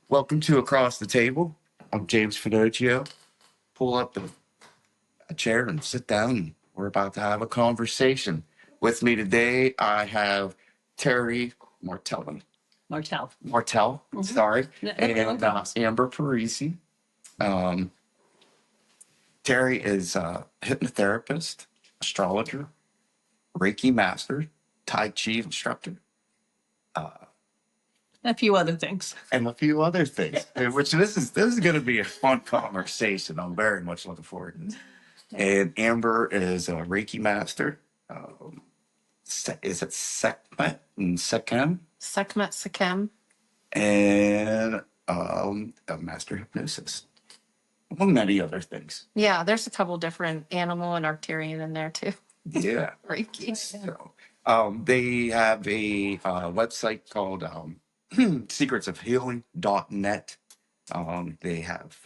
Welcome to Across the Table. I'm James Finochio. Pull up a chair and sit down. And we're about to have a conversation. With me today, I have Teri Martell. Martell, sorry, and Amber Parisi. Um, Teri is a hypnotherapist, astrologer, Reiki master, Tai Chi instructor, A few other things. and a few other things. Which this is going to be a fun conversation. I'm very much looking forward to this. And Amber is a Reiki master. Is it Sekhmet and Sekhem? Sekhmet Sekhem. And a master hypnosis, among many other things. Yeah, there's a couple different animal and Arcturian in there too. Yeah. Reiki. So, they have a website called secretsofhealing.net. They have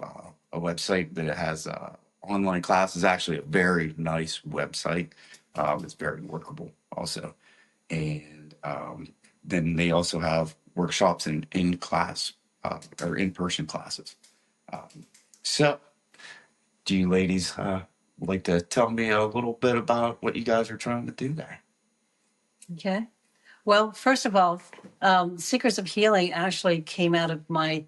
a website that has online classes, actually a very nice website. It's very workable also. And then they also have workshops and in-class or in-person classes. So, do you ladies like to tell me a little bit about what you guys are trying to do there? Okay. Well, first of all, Secrets of Healing actually came out of my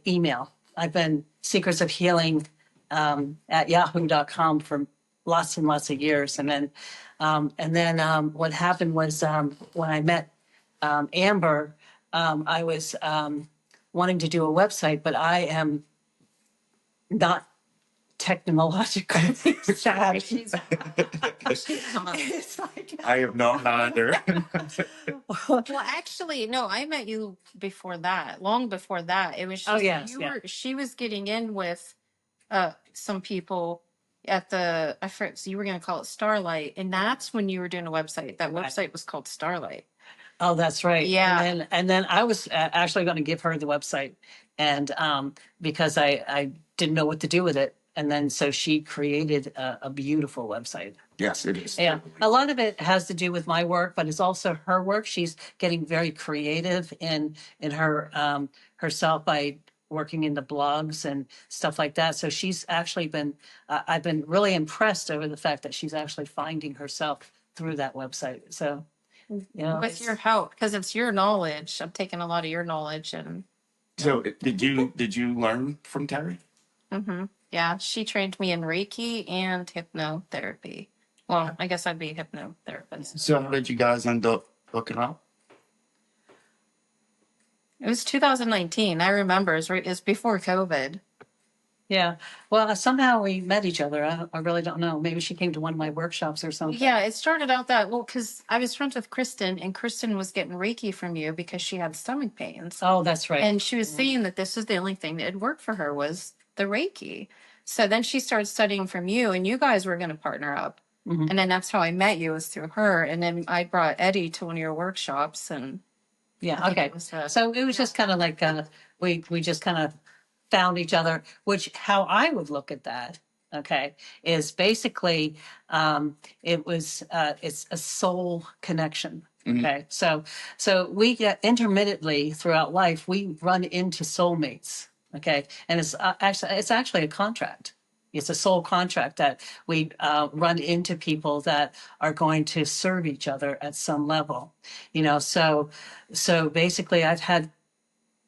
email. I've been Secrets of Healing at yahoo.com for lots and lots of years. And then what happened was when I met Amber, I was wanting to do a website, but I am not technologically savvy. It's like, I have not either. Well, actually, no, I met you before that, long before that. It was just she was getting in with some people at the I forget, so you were going to call it Starlight, and that's when you were doing a website. That website was called Starlight. Oh, that's right. Yeah. And then I was actually going to give her the website, and because I didn't know what to do with it. And then so she created a beautiful website. Yes, it is. Yeah, a lot of it has to do with my work, but it's also her work. She's getting very creative in her herself by working in the blogs and stuff like that. So she's actually been I've been really impressed over the fact that she's actually finding herself through that website. So With your help, because it's your knowledge. I'm taking a lot of your knowledge and. So, did you learn from Teri? Mm-hmm. Yeah, she trained me in Reiki and hypnotherapy. Well, I guess I'd be a hypnotherapist. So, how did you guys end up hooking up? It was 2019. I remember. It's before COVID. yeah. Well, somehow we met each other. I really don't know. Maybe she came to one of my workshops or something. Yeah, it started out because I was friends with Kristen, and Kristen was getting Reiki from you because she had stomach pains. Oh, that's right. And she was saying that this was the only thing that had worked for her was the Reiki. So then she started studying from you, and you guys were going to partner up. Mhm. And then that's how I met you, was through her. And then I brought Eddie to one of your workshops, and Yeah. Okay. So it was just kind of like we just kind of found each other. Which how I would look at that, okay, is basically it's a soul connection. Okay, so we get intermittently throughout life we run into soulmates. Okay, and it's actually a contract. It's a soul contract that we run into people that are going to serve each other at some level. So basically, I've had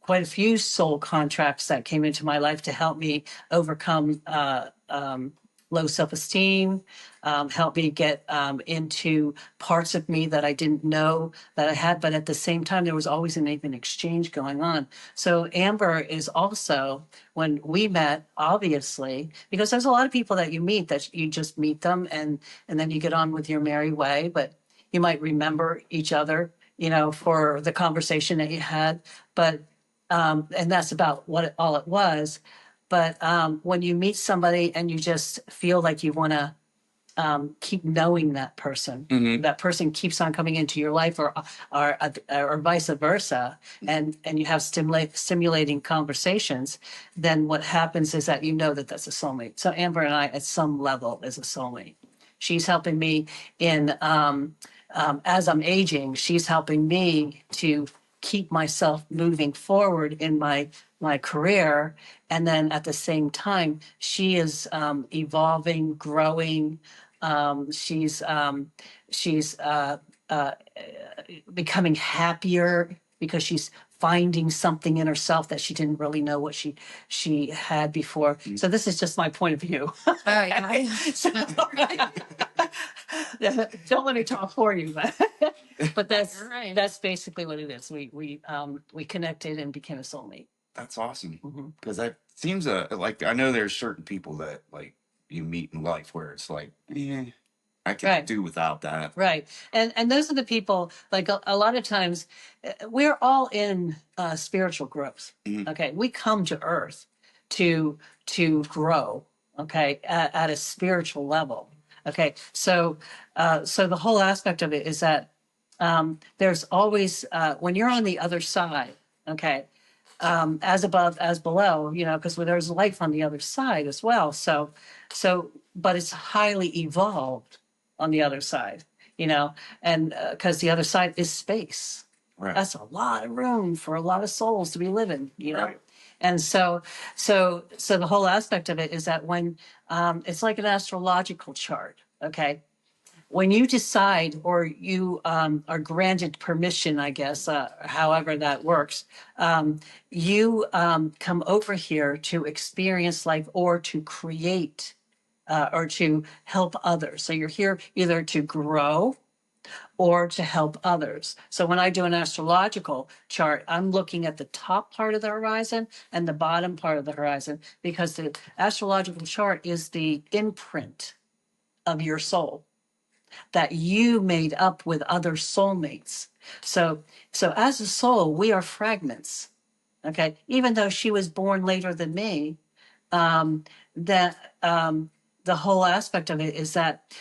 quite a few soul contracts that came into my life to help me overcome low self-esteem, help me get into parts of me that I didn't know that I had, but at the same time, there was always an even exchange going on. So Amber is also, when we met, obviously, because there's a lot of people that you meet that you just meet them and then you get on with your merry way, but you might remember each other, for the conversation that you had, but and that's about all it was. But when you meet somebody and you just feel like you want to keep knowing that person, that person keeps on coming into your life, or vice versa, and you have stimulating conversations, then what happens is that that that's a soulmate. So Amber and I, at some level, is a soulmate. She's helping me in as I'm aging. She's helping me to keep myself moving forward in my career. And then at the same time, she is evolving, growing. She's becoming happier because she's finding something in herself that she didn't really know what she had before. So this is just my point of view. Yeah. So, don't let me talk for you, but that's You're right. that's basically what it is. We connected and became a soulmate. That's awesome. Mhm. Because that seems like I know there's certain people that like you meet in life where it's like, I could Right. do without that. Right. And those are the people, like a lot of times, we're all in spiritual growth. Mhm. Okay. We come to earth to grow, okay, at a spiritual level. Okay. So so the whole aspect of it is that there's always when you're on the other side, okay, as above as below, you know, because there's life on the other side as well. So but it's highly evolved on the other side, you know, and because the other side is space. Right. That's a lot of room for a lot of souls to be living, you know. Right. And so the whole aspect of it is that when it's like an astrological chart, okay, when you decide or you are granted permission, I guess, however that works, you come over here to experience life or to create or to help others. So you're here either to grow or to help others. So when I do an astrological chart, I'm looking at the top part of the horizon and the bottom part of the horizon because the astrological chart is the imprint of your soul that you made up with other soulmates. So as a soul, we are fragments. Okay. Even though she was born later than me, that the whole aspect of it is that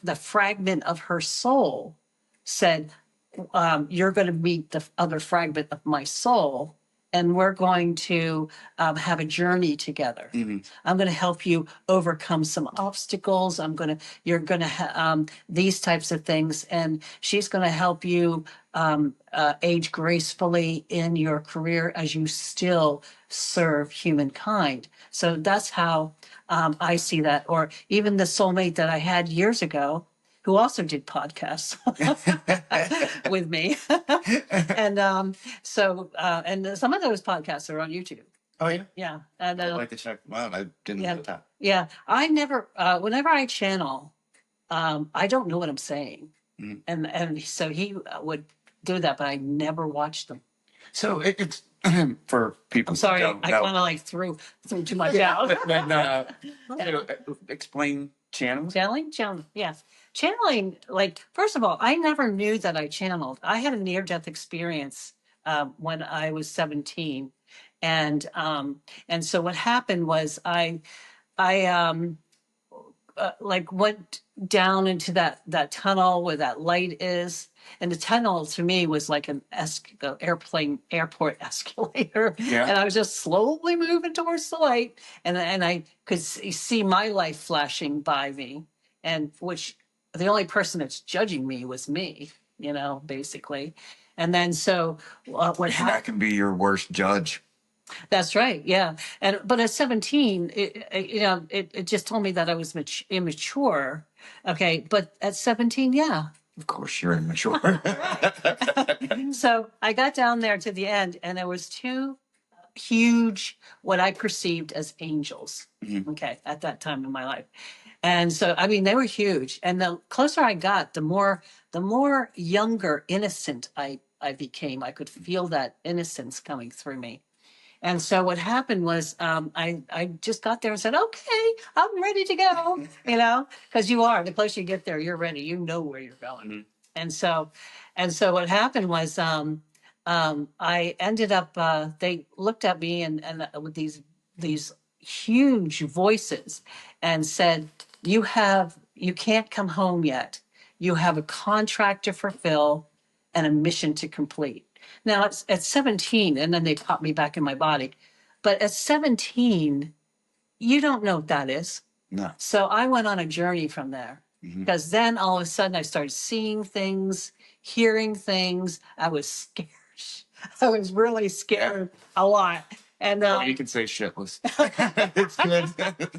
the fragment of her soul said, you're going to meet the other fragment of my soul, and we're going to have a journey together. Mhm. I'm going to help you overcome some obstacles. You're going to these types of things, and she's going to help you age gracefully in your career as you still serve humankind. So that's how I see that. Or even the soulmate that I had years ago, who also did podcasts with me. And and some of those podcasts are on YouTube. Oh yeah. Yeah. And I'd like to check them out. I didn't yeah, know that. yeah. I never, whenever I channel, I don't know what I'm saying. Mhm. And so he would do that, but I never watched them. So it's for people. I'm sorry, who I don't kind know. of like threw too much out. Explain channels. Channeling, yes. Channeling, like, first of all, I never knew that I channeled. I had a near-death experience when I was 17. And so what happened was I like went down into that tunnel where that light is, and the tunnel to me was like an airport escalator. Yeah. And I was just slowly moving towards the light, and I could see my life flashing by me, and which the only person that's judging me was me, you know, basically. And then so what happened? That can be your worst judge. That's right. Yeah. But at 17, it just told me that I was immature. Okay. But at 17, yeah. Of course, you're immature. So I got down there to the end, and there was two huge, what I perceived as angels. Mhm. Okay. At that time in my life. And so, I mean, they were huge. And the closer I got, the more younger, innocent I became. I could feel that innocence coming through me. And so what happened was I just got there and said, okay, I'm ready to go, you know, because you are. The closer you get there, you're ready. You know where you're going. Mhm. And so what happened was I ended up, they looked at me and with these huge voices and said, you can't come home yet. You have a contract to fulfill and a mission to complete. Now it's at 17, and then they pop me back in my body. But at 17, you don't know what that is. No. So I went on a journey from there Mhm. because then all of a sudden I started seeing things, hearing things. I was scared. I was really scared a lot. And You can say shitless. It's good.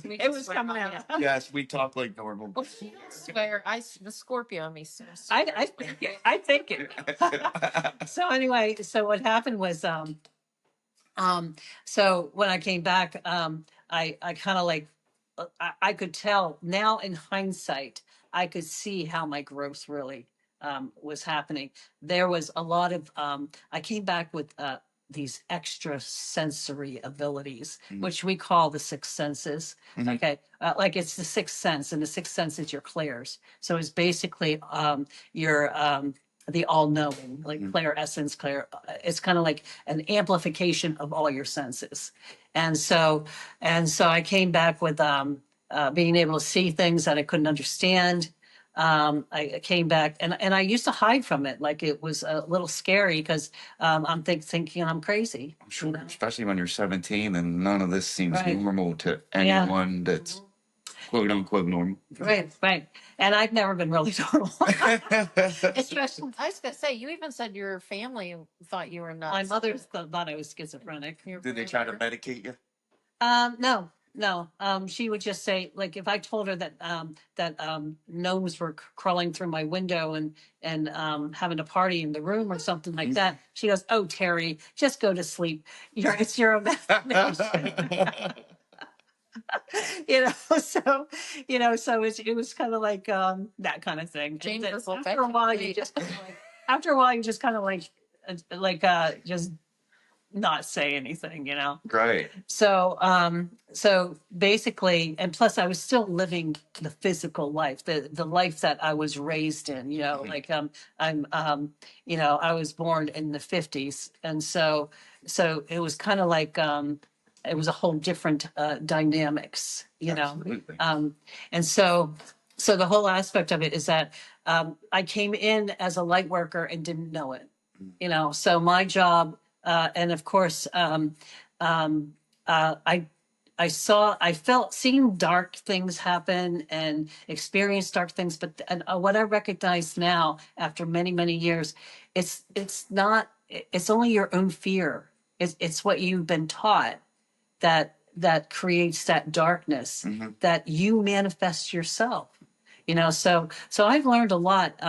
it was coming out. Yes, we talk like normal. Well, she don't swear. The Scorpio in me swears. I think it. So anyway, so what happened was, so when I came back, I kind of like, I could tell now in hindsight, I could see how my growth really was happening. There was a lot of, I came back with these extra sensory abilities, which we call the six senses. Okay. Like it's the sixth sense, and the sixth sense is your clairs. So it's basically your, the all-knowing, like clair essence, clair. It's kind of like an amplification of all your senses, and so I came back with being able to see things that I couldn't understand. I came back and I used to hide from it, like it was a little scary because I'm thinking I'm crazy. I'm sure, especially when you're 17 and none of this seems Right. normal to Yeah. anyone that's quote unquote normal. Right, right. And I've never been really normal. Especially, I was gonna say, you even said your family thought you were nuts. My mother thought I was schizophrenic. Did they try to medicate you? No, no. She would just say, like, if I told her that gnomes were crawling through my window and having a party in the room or something like that, she goes, "Oh, Terry, just go to sleep. It's your imagination." So it was kind of like that kind of thing. James And is after a while, you just kind of like, after a while, you just kind of just not say anything. Right. So basically, and plus I was still living the physical life, the life that I was raised in, like I'm I was born in the 50s, and so it was kind of like it was a whole different dynamics, Absolutely. and so the whole aspect of it is that I came in as a light worker and didn't know it, so my job, and of course, I felt, seeing dark things happen and experienced dark things, but what I recognize now after many, many years, it's not, it's only your own fear. It's what you've been taught that creates that darkness that you manifest yourself. So I've learned a lot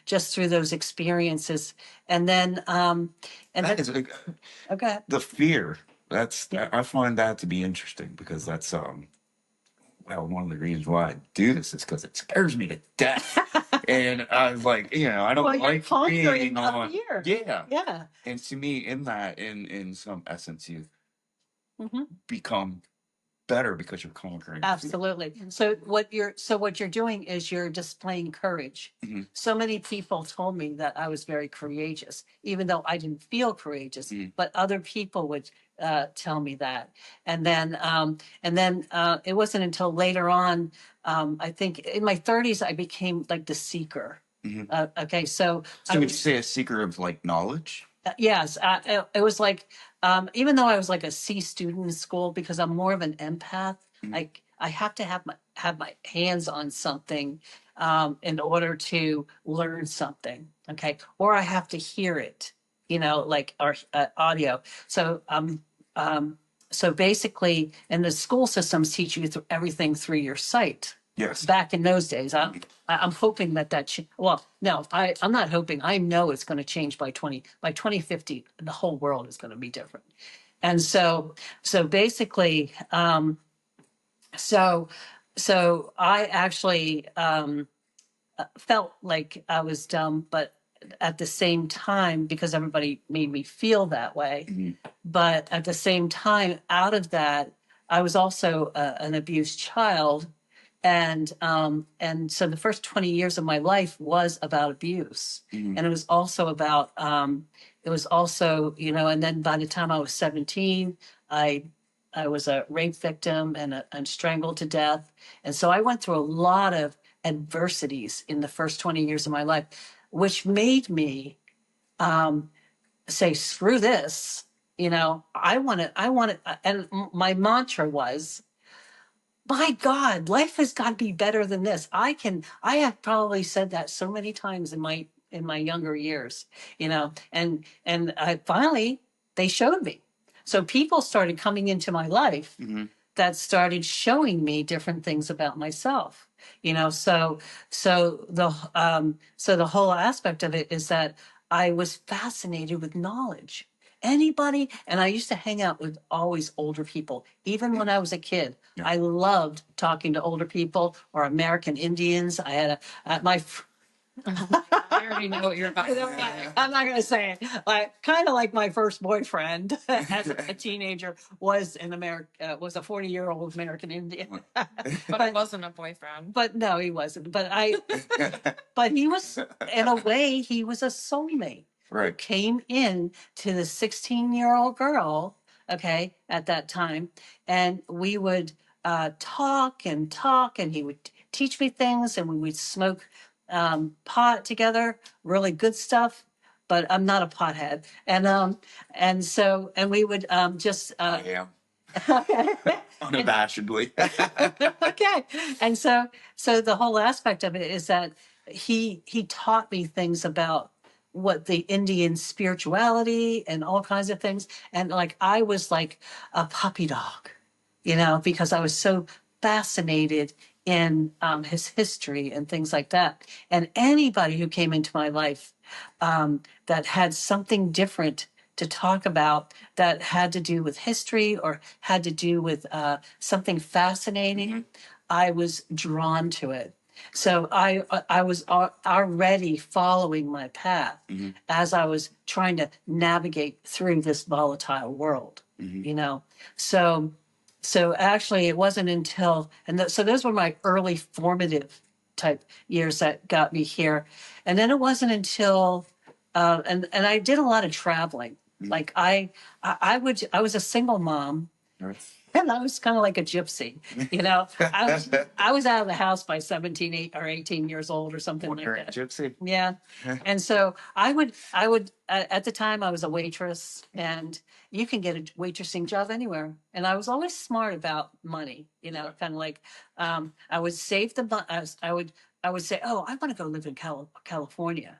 just through those experiences, and then okay. The fear. I find that to be interesting because that's one of the reasons why I do this is because it scares me to death. And I was like, I don't like being on fear. Yeah. And to me, in some essence, you become better because you're conquering. Absolutely. So what you're doing is you're displaying courage. So many people told me that I was very courageous, even though I didn't feel courageous, but other people would tell me that. And then it wasn't until later on, I think in my 30s, I became like the seeker. Okay. So would you say a seeker of like knowledge? Yes, it was like, even though I was like a C student in school, because I'm more of an empath, like I have to have my hands on something in order to learn something, okay? Or I have to hear it, like our audio. So basically, and the school systems teach you everything through your sight. Yes. Back in those days, I'm hoping that well, no, I'm not hoping. I know it's going to change by 2050. The whole world is going to be different. And so basically, so I actually felt like I was dumb, but at the same time, because everybody made me feel that way, but at the same time, out of that, I was also an abused child. And so the first 20 years of my life was about abuse. And it was also about, and then by the time I was 17, I was a rape victim and strangled to death. And so I went through a lot of adversities in the first 20 years of my life, which made me say, screw this, I want it. And my mantra was, my God, life has got to be better than this. I have probably said that so many times in my in my younger years, and I finally, they showed me. So people started coming into my life that started showing me different things about myself. So the whole aspect of it is that I was fascinated with knowledge. Anybody, and I used to hang out with always older people, even when I was a kid. Yeah. I loved talking to older people or American Indians. I had I already know what you're about to say. I'm not going to say it. Kind of like my first boyfriend as a teenager was was a 40-year-old American Indian. But it wasn't a boyfriend. But no, he wasn't. But he was, in a way, he was a soulmate. Right. Came in to the 16-year-old girl, okay, at that time, and we would talk, and he would teach me things, and we would smoke pot together, really good stuff. But I'm not a pothead, and we would just I am. okay. Unabashedly. Okay. And so the whole aspect of it is that he taught me things about what the Indian spirituality and all kinds of things. And like I was like a puppy dog, because I was so fascinated in his history and things like that. And anybody who came into my life that had something different to talk about that had to do with history or had to do with something fascinating, I was drawn to it. So I was already following my path as I was trying to navigate through this volatile world, So actually, it wasn't until so those were my early formative type years that got me here, and then it wasn't until and I did a lot of traveling. Like I was a single mom. And I was kind of like a gypsy, I was out of the house by 17 or 18 years old or something like that. Gypsy. Yeah. And so I would at the time I was a waitress, and you can get a waitressing job anywhere. And I was always smart about money, kind of like I would save the I would say, oh, I want to go live in California.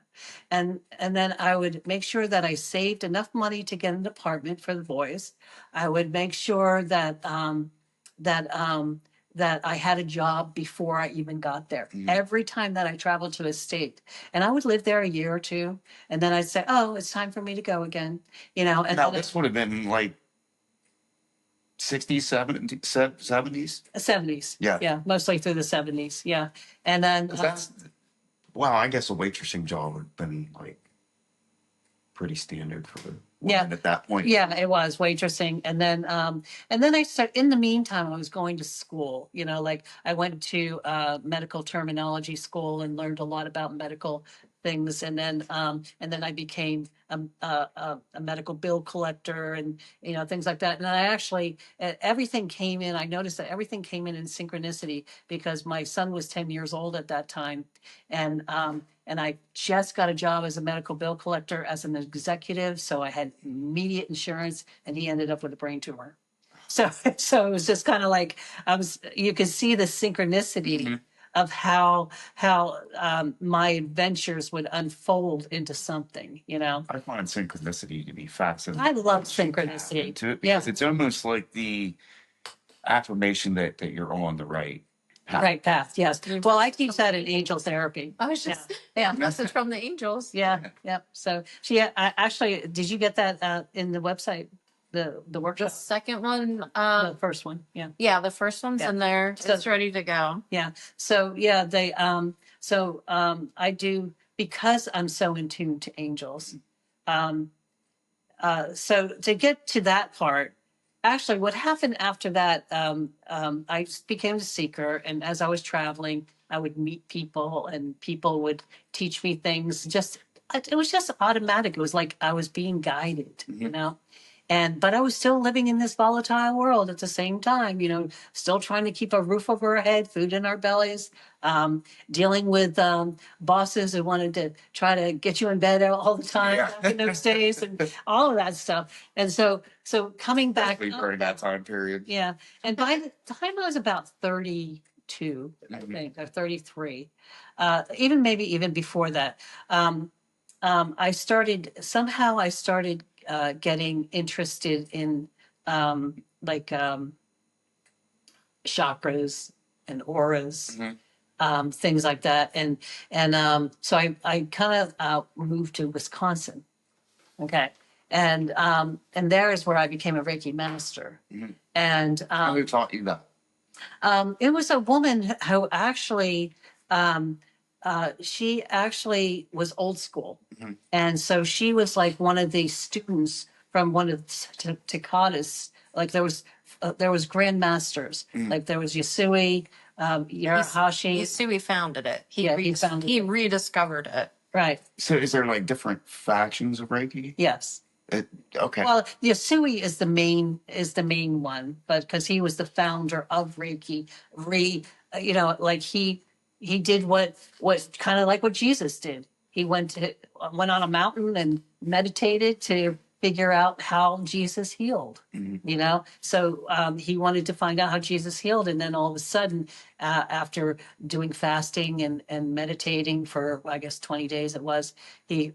And then I would make sure that I saved enough money to get an apartment for the boys. I would make sure that that I had a job before I even got there. Every time that I traveled to a state, and I would live there a year or two, and then I'd say, "Oh, it's time for me to go again." And now this would have been like 60s, 70s? 70s. Yeah. Yeah, mostly through the 70s. Yeah. And then That's wow, I guess a waitressing job would have been like pretty standard for the woman at that point. Yeah, it was waitressing. And then I started, in the meantime, I was going to school, like I went to medical terminology school and learned a lot about medical things. And then I became a medical bill collector and, things like that. And I actually, everything came in, I noticed that everything came in synchronicity because my son was 10 years old at that time. And I just got a job as a medical bill collector as an executive. So I had immediate insurance, and he ended up with a brain tumor. So it was just kind of like you could see the synchronicity of how my adventures would unfold into something, I find synchronicity to be fascinating. I love synchronicity. Because it's almost like the affirmation that you're on the right path. Right path, yes. Well, I teach that in angel therapy. I was just, message from the angels. Yeah. So actually, did you get that in the website? The The workshop? second one, The first one, yeah. yeah, the first one's Yeah. in there. So- It's ready to go. Yeah. So they I do, because I'm so in tune to angels. So to get to that part, actually what happened after that, I became a seeker, and as I was traveling, I would meet people and people would teach me things. It was just automatic. It was like I was being guided, but I was still living in this volatile world at the same time, still trying to keep a roof over our head, food in our bellies, dealing with bosses who wanted to try to get you in bed all the time back in those days, and all of that stuff. And so coming back During that time period. yeah. And by the time I was about 32, I think, or 33, even maybe even before that, I started getting interested in like chakras and auras, things like that. So I kind of moved to Wisconsin. Okay. And there is where I became a Reiki master. And Who taught you that? it was a woman who actually, she actually was old school. And so she was like one of the students from one of Takata's, like there was grandmasters, like there was Yasui, Yarahashi. Yasui founded it. He Rediscovered it. Right. So is there like different factions of Reiki? Yes. Okay. Well, Yasui is the main one, but because he was the founder of Reiki, like he did what kind of like what Jesus did. He went on a mountain and meditated to figure out how Jesus healed. So he wanted to find out how Jesus healed, and then all of a sudden, after doing fasting and meditating for I guess 20 days it was, he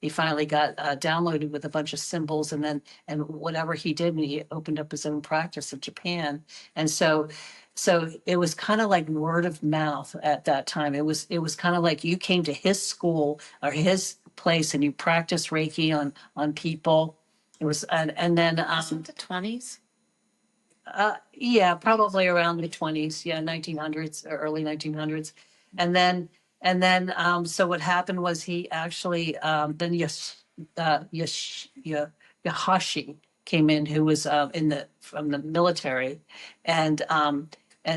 finally got downloaded with a bunch of symbols, and whatever he did, and he opened up his own practice in Japan, and so it was kind of like word of mouth at that time. It was kind of like you came to his school or his place and you practiced Reiki on people. It was and then The 20s. yeah, probably around the 20s, yeah, 1900s or early 1900s. So what happened was he actually then Yahashi came in, who was from the military, and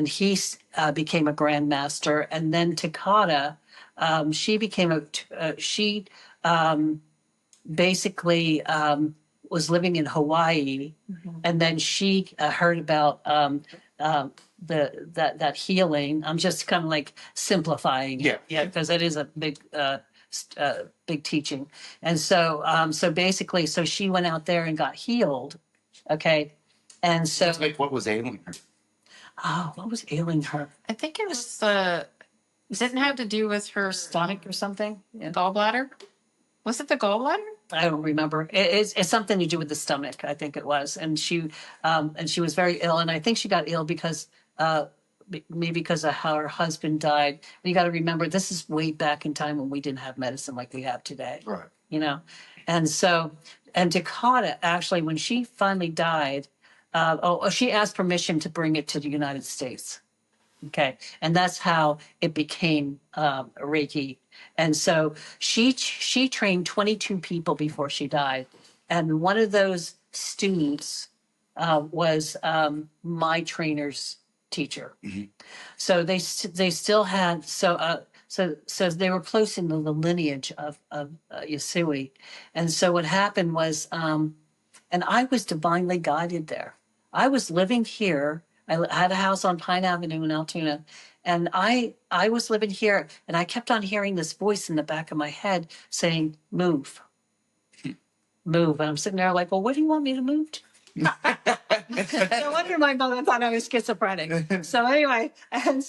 he became a grandmaster, and then Takata, she became she basically was living in Hawaii, and then she heard about that healing. I'm just kind of like simplifying it, because it is a big teaching. And so basically, so she went out there and got healed. Okay, and so like what was ailing her? what was ailing her? I think it was didn't have to do with her Stomach or something? Yeah. gallbladder. Was it the gallbladder? I don't remember. It's something to do with the stomach, I think it was. And she was very ill. And I think she got ill because maybe because of how her husband died. And you got to remember, this is way back in time when we didn't have medicine like we have today. Right. And so, and Takata, actually, when she finally died, she asked permission to bring it to the United States. Okay. And that's how it became Reiki. And so she trained 22 people before she died. And one of those students was my trainer's teacher. So they still had, so they were close in the lineage of Yasui. And so what happened was, and I was divinely guided there. I was living here. I had a house on Pine Avenue in Altoona, and I was living here, and I kept on hearing this voice in the back of my head saying, "Move, move." And I'm sitting there like, "Well, what do you want me to move to?" No wonder my mother thought I was schizophrenic. So anyway, and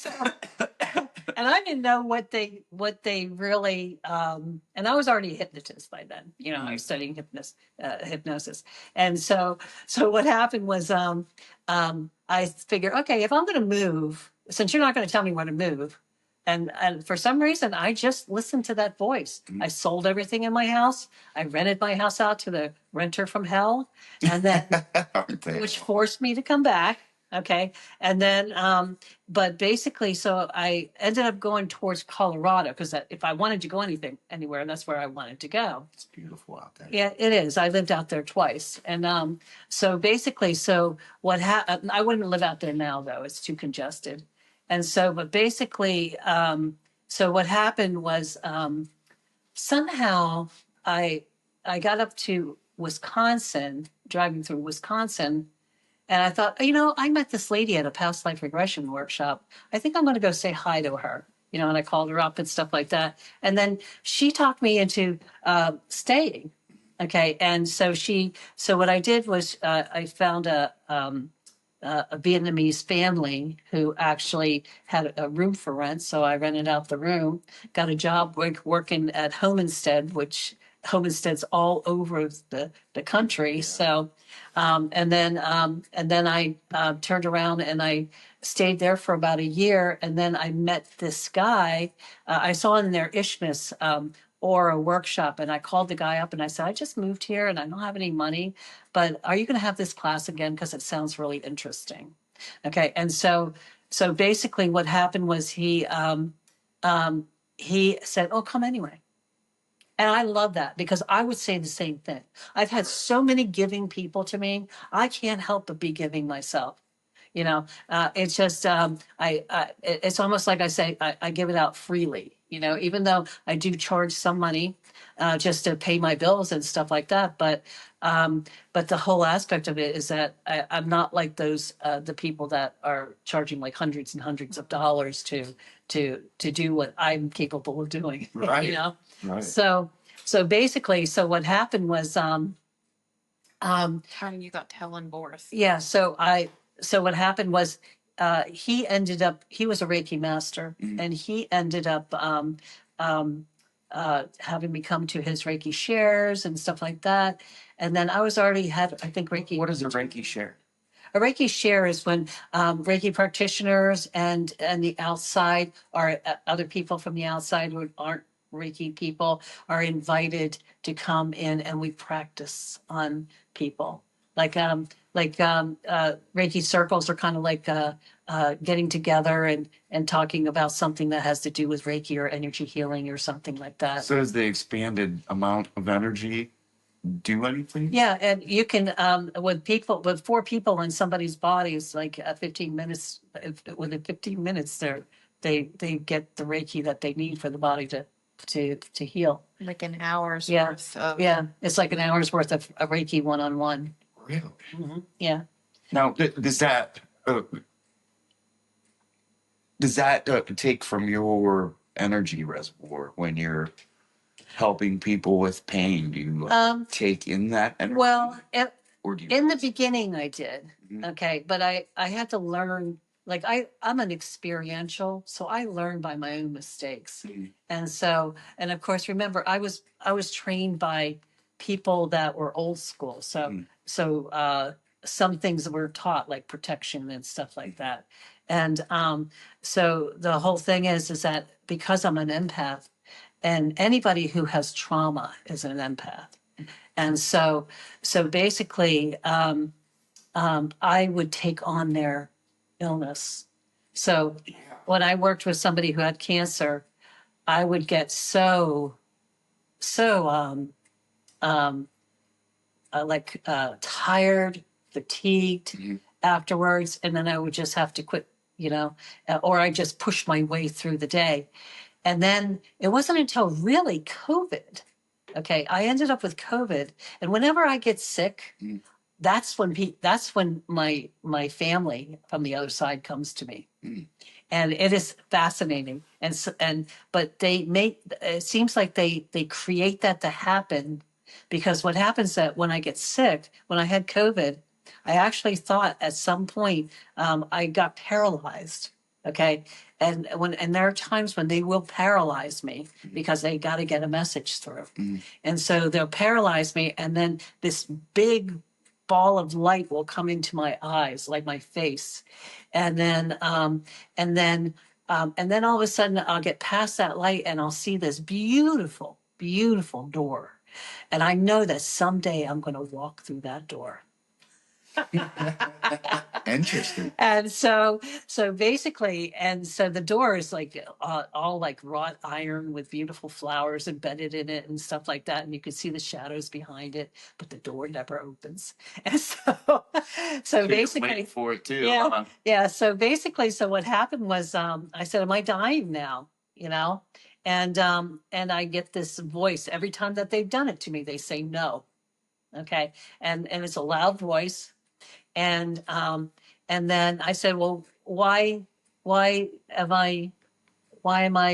I didn't know what they really, and I was already a hypnotist by then. I was studying hypnosis, and so what happened was, I figured, okay, if I'm going to move, since you're not going to tell me where to move, and for some reason, I just listened to that voice. I sold everything in my house. I rented my house out to the renter from hell, and then which forced me to come back. Okay, and then, but basically, so I ended up going towards Colorado because if I wanted to go anywhere, that's where I wanted to go. It's beautiful out there. Yeah, it is. I lived out there twice, and so basically, so what happened? I wouldn't live out there now, though; it's too congested. And so, but basically, so what happened was somehow I got up to Wisconsin, driving through Wisconsin, and I thought, I met this lady at a past life regression workshop. I think I'm going to go say hi to her, and I called her up and stuff like that. And then she talked me into staying. Okay. And so what I did was I found a Vietnamese family who actually had a room for rent. So I rented out the room, got a job working at Homestead, which homesteads all over the country. So, and then I turned around and I stayed there for about a year. And then I met this guy. I saw in their Ishmas or a workshop, and I called the guy up and I said, I just moved here and I don't have any money, but are you going to have this class again? Because it sounds really interesting. Okay. And so basically what happened was he said, oh, come anyway. And I love that because I would say the same thing. I've had so many giving people to me. I can't help but be giving myself. It's just it's almost like I say I give it out freely. Even though I do charge some money just to pay my bills and stuff like that. But the whole aspect of it is that I'm not like those the people that are charging like hundreds and hundreds of dollars to do what I'm capable of doing. Right. Right. So basically, so what happened was How you got Helen Borth. yeah, so what happened was he was a Reiki master, and he ended up having me come to his Reiki shares and stuff like that. And then I was already had, I think, Reiki. What is a Reiki share? A Reiki share is when Reiki practitioners and the outside or other people from the outside who aren't Reiki people are invited to come in and we practice on people. Like Reiki circles are kind of like getting together and talking about something that has to do with Reiki or energy healing or something like that. So does the expanded amount of energy do anything? Yeah, and you can with 4 people in somebody's body, it's like 15 minutes. Within 15 minutes, they get the Reiki that they need for the body to heal. Like an hour's Yeah, worth of. yeah, it's like an hour's worth of a Reiki one-on-one. Really? Yeah. Now, does that take from your energy reservoir when you're helping people with pain? Do you take in that energy? Well, Or do you? in the beginning, I did. Mhm. Okay, but I had to learn. Like I'm an experiential, so I learn by my own mistakes. Mhm. And of course, remember, I was trained by people that were old school. So some things were taught like protection and stuff like that. And so the whole thing is that because I'm an empath, and anybody who has trauma is an empath. And so basically, I would take on their illness. So when I worked with somebody who had cancer, I would get so tired, fatigued afterwards, and then I would just have to quit, or I just push my way through the day. And then it wasn't until really COVID. Okay, I ended up with COVID, and whenever I get sick, that's when my family from the other side comes to me, and it is fascinating. But it seems like they create that to happen, because what happens that when I get sick, when I had COVID, I actually thought at some point I got paralyzed. Okay. And there are times when they will paralyze me because they got to get a message through. And so they'll paralyze me. And then this big ball of light will come into my eyes, like my face. And then all of a sudden I'll get past that light and I'll see this beautiful, beautiful door. And I know that someday I'm going to walk through that door. Interesting. And so basically, so the door is like all like wrought iron with beautiful flowers embedded in it and stuff like that. And you can see the shadows behind it, but the door never opens. And so basically, wait for it too. Yeah. Yeah. So basically, so what happened was, I said, am I dying now? And I get this voice every time that they've done it to me, they say no. Okay. And it's a loud voice. And then I said, well, why am I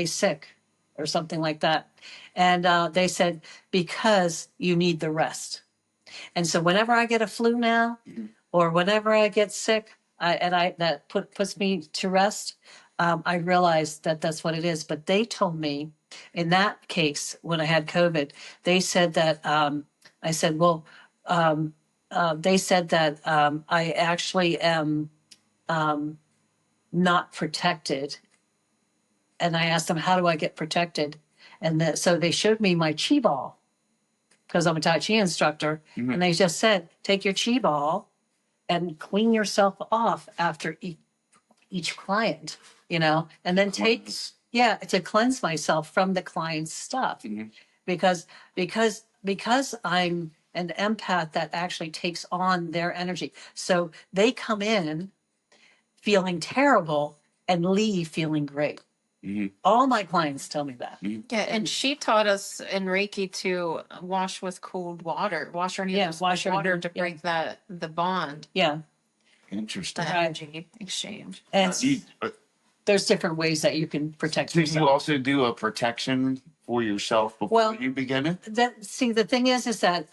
sick or something like that? And they said, because you need the rest. And so whenever I get a flu now, or whenever I get sick, That puts me to rest. I realized that that's what it is. But they told me in that case, when I had COVID, they said that, I said, well, they said that I actually am not protected. And I asked them, how do I get protected? And so they showed me my chi ball because I'm a Tai Chi instructor. Mhm. And they just said, take your chi ball and clean yourself off after each client, and then to cleanse myself from the client's stuff. Mhm. Because I'm an empath that actually takes on their energy. So they come in feeling terrible and leave feeling great. Mhm. All my clients tell me that. Yeah, and she taught us in Reiki to wash with cold water, wash our hands with water to break the bond, Yeah. Interesting. the energy exchange. And Do you, there's different ways that you can protect do you yourself. also do a protection for yourself before you begin it? The thing is that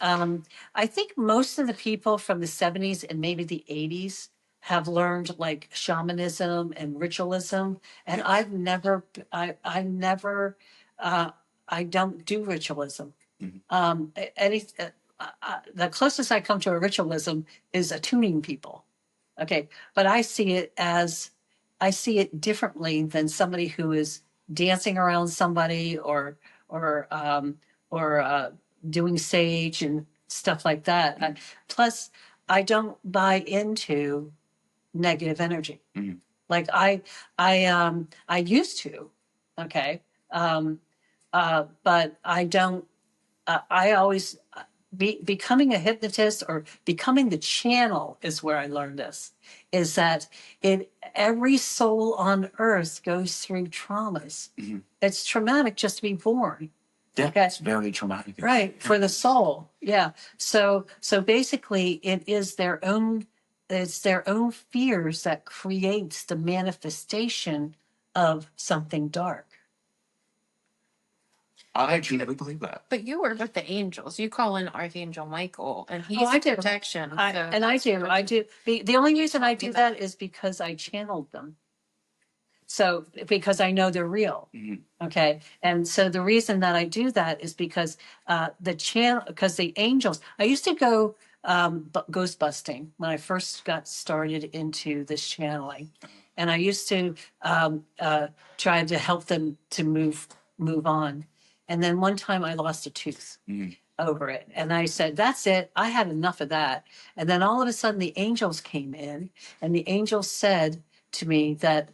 I think most of the people from the 70s and maybe the 80s have learned like shamanism and ritualism, and I've never, I don't do ritualism. The closest I come to a ritualism is attuning people. Okay, but I see it differently than somebody who is dancing around somebody or doing sage and stuff like that. Plus, I don't buy into negative energy. Mhm. Like I used to, okay, but I don't. I always becoming a hypnotist or becoming the channel is where I learned this. Is that every soul on earth goes through traumas. Mhm. It's traumatic just to be born. Yeah, Okay. it's very traumatic. Right, for the soul. Yeah. So basically it's their own fears that creates the manifestation of something dark. I truly believe that. But you work with the angels. You call in Archangel Michael, and he's I do. protection. I do. The only reason I do that is because I channeled them. So because I know they're real. Mhm. Okay. And so the reason that I do that is because because the angels, I used to go ghost busting when I first got started into this channeling. And I used to try to help them to move on. And then one time I lost a tooth Mhm. over it. And I said, that's it. I had enough of that. And then all of a sudden the angels came in and the angels said to me that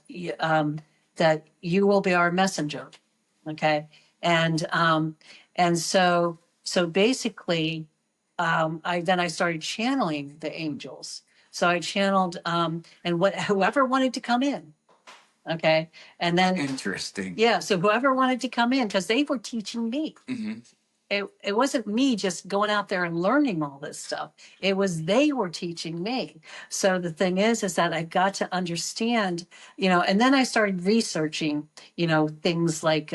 that you will be our messenger. Okay. And so basically I started channeling the angels. So I channeled and whoever wanted to come in. Okay. And then Interesting. yeah, so whoever wanted to come in, because they were teaching me. Mhm. It wasn't me just going out there and learning all this stuff. It was they were teaching me. So the thing is that I got to understand, and then I started researching, things like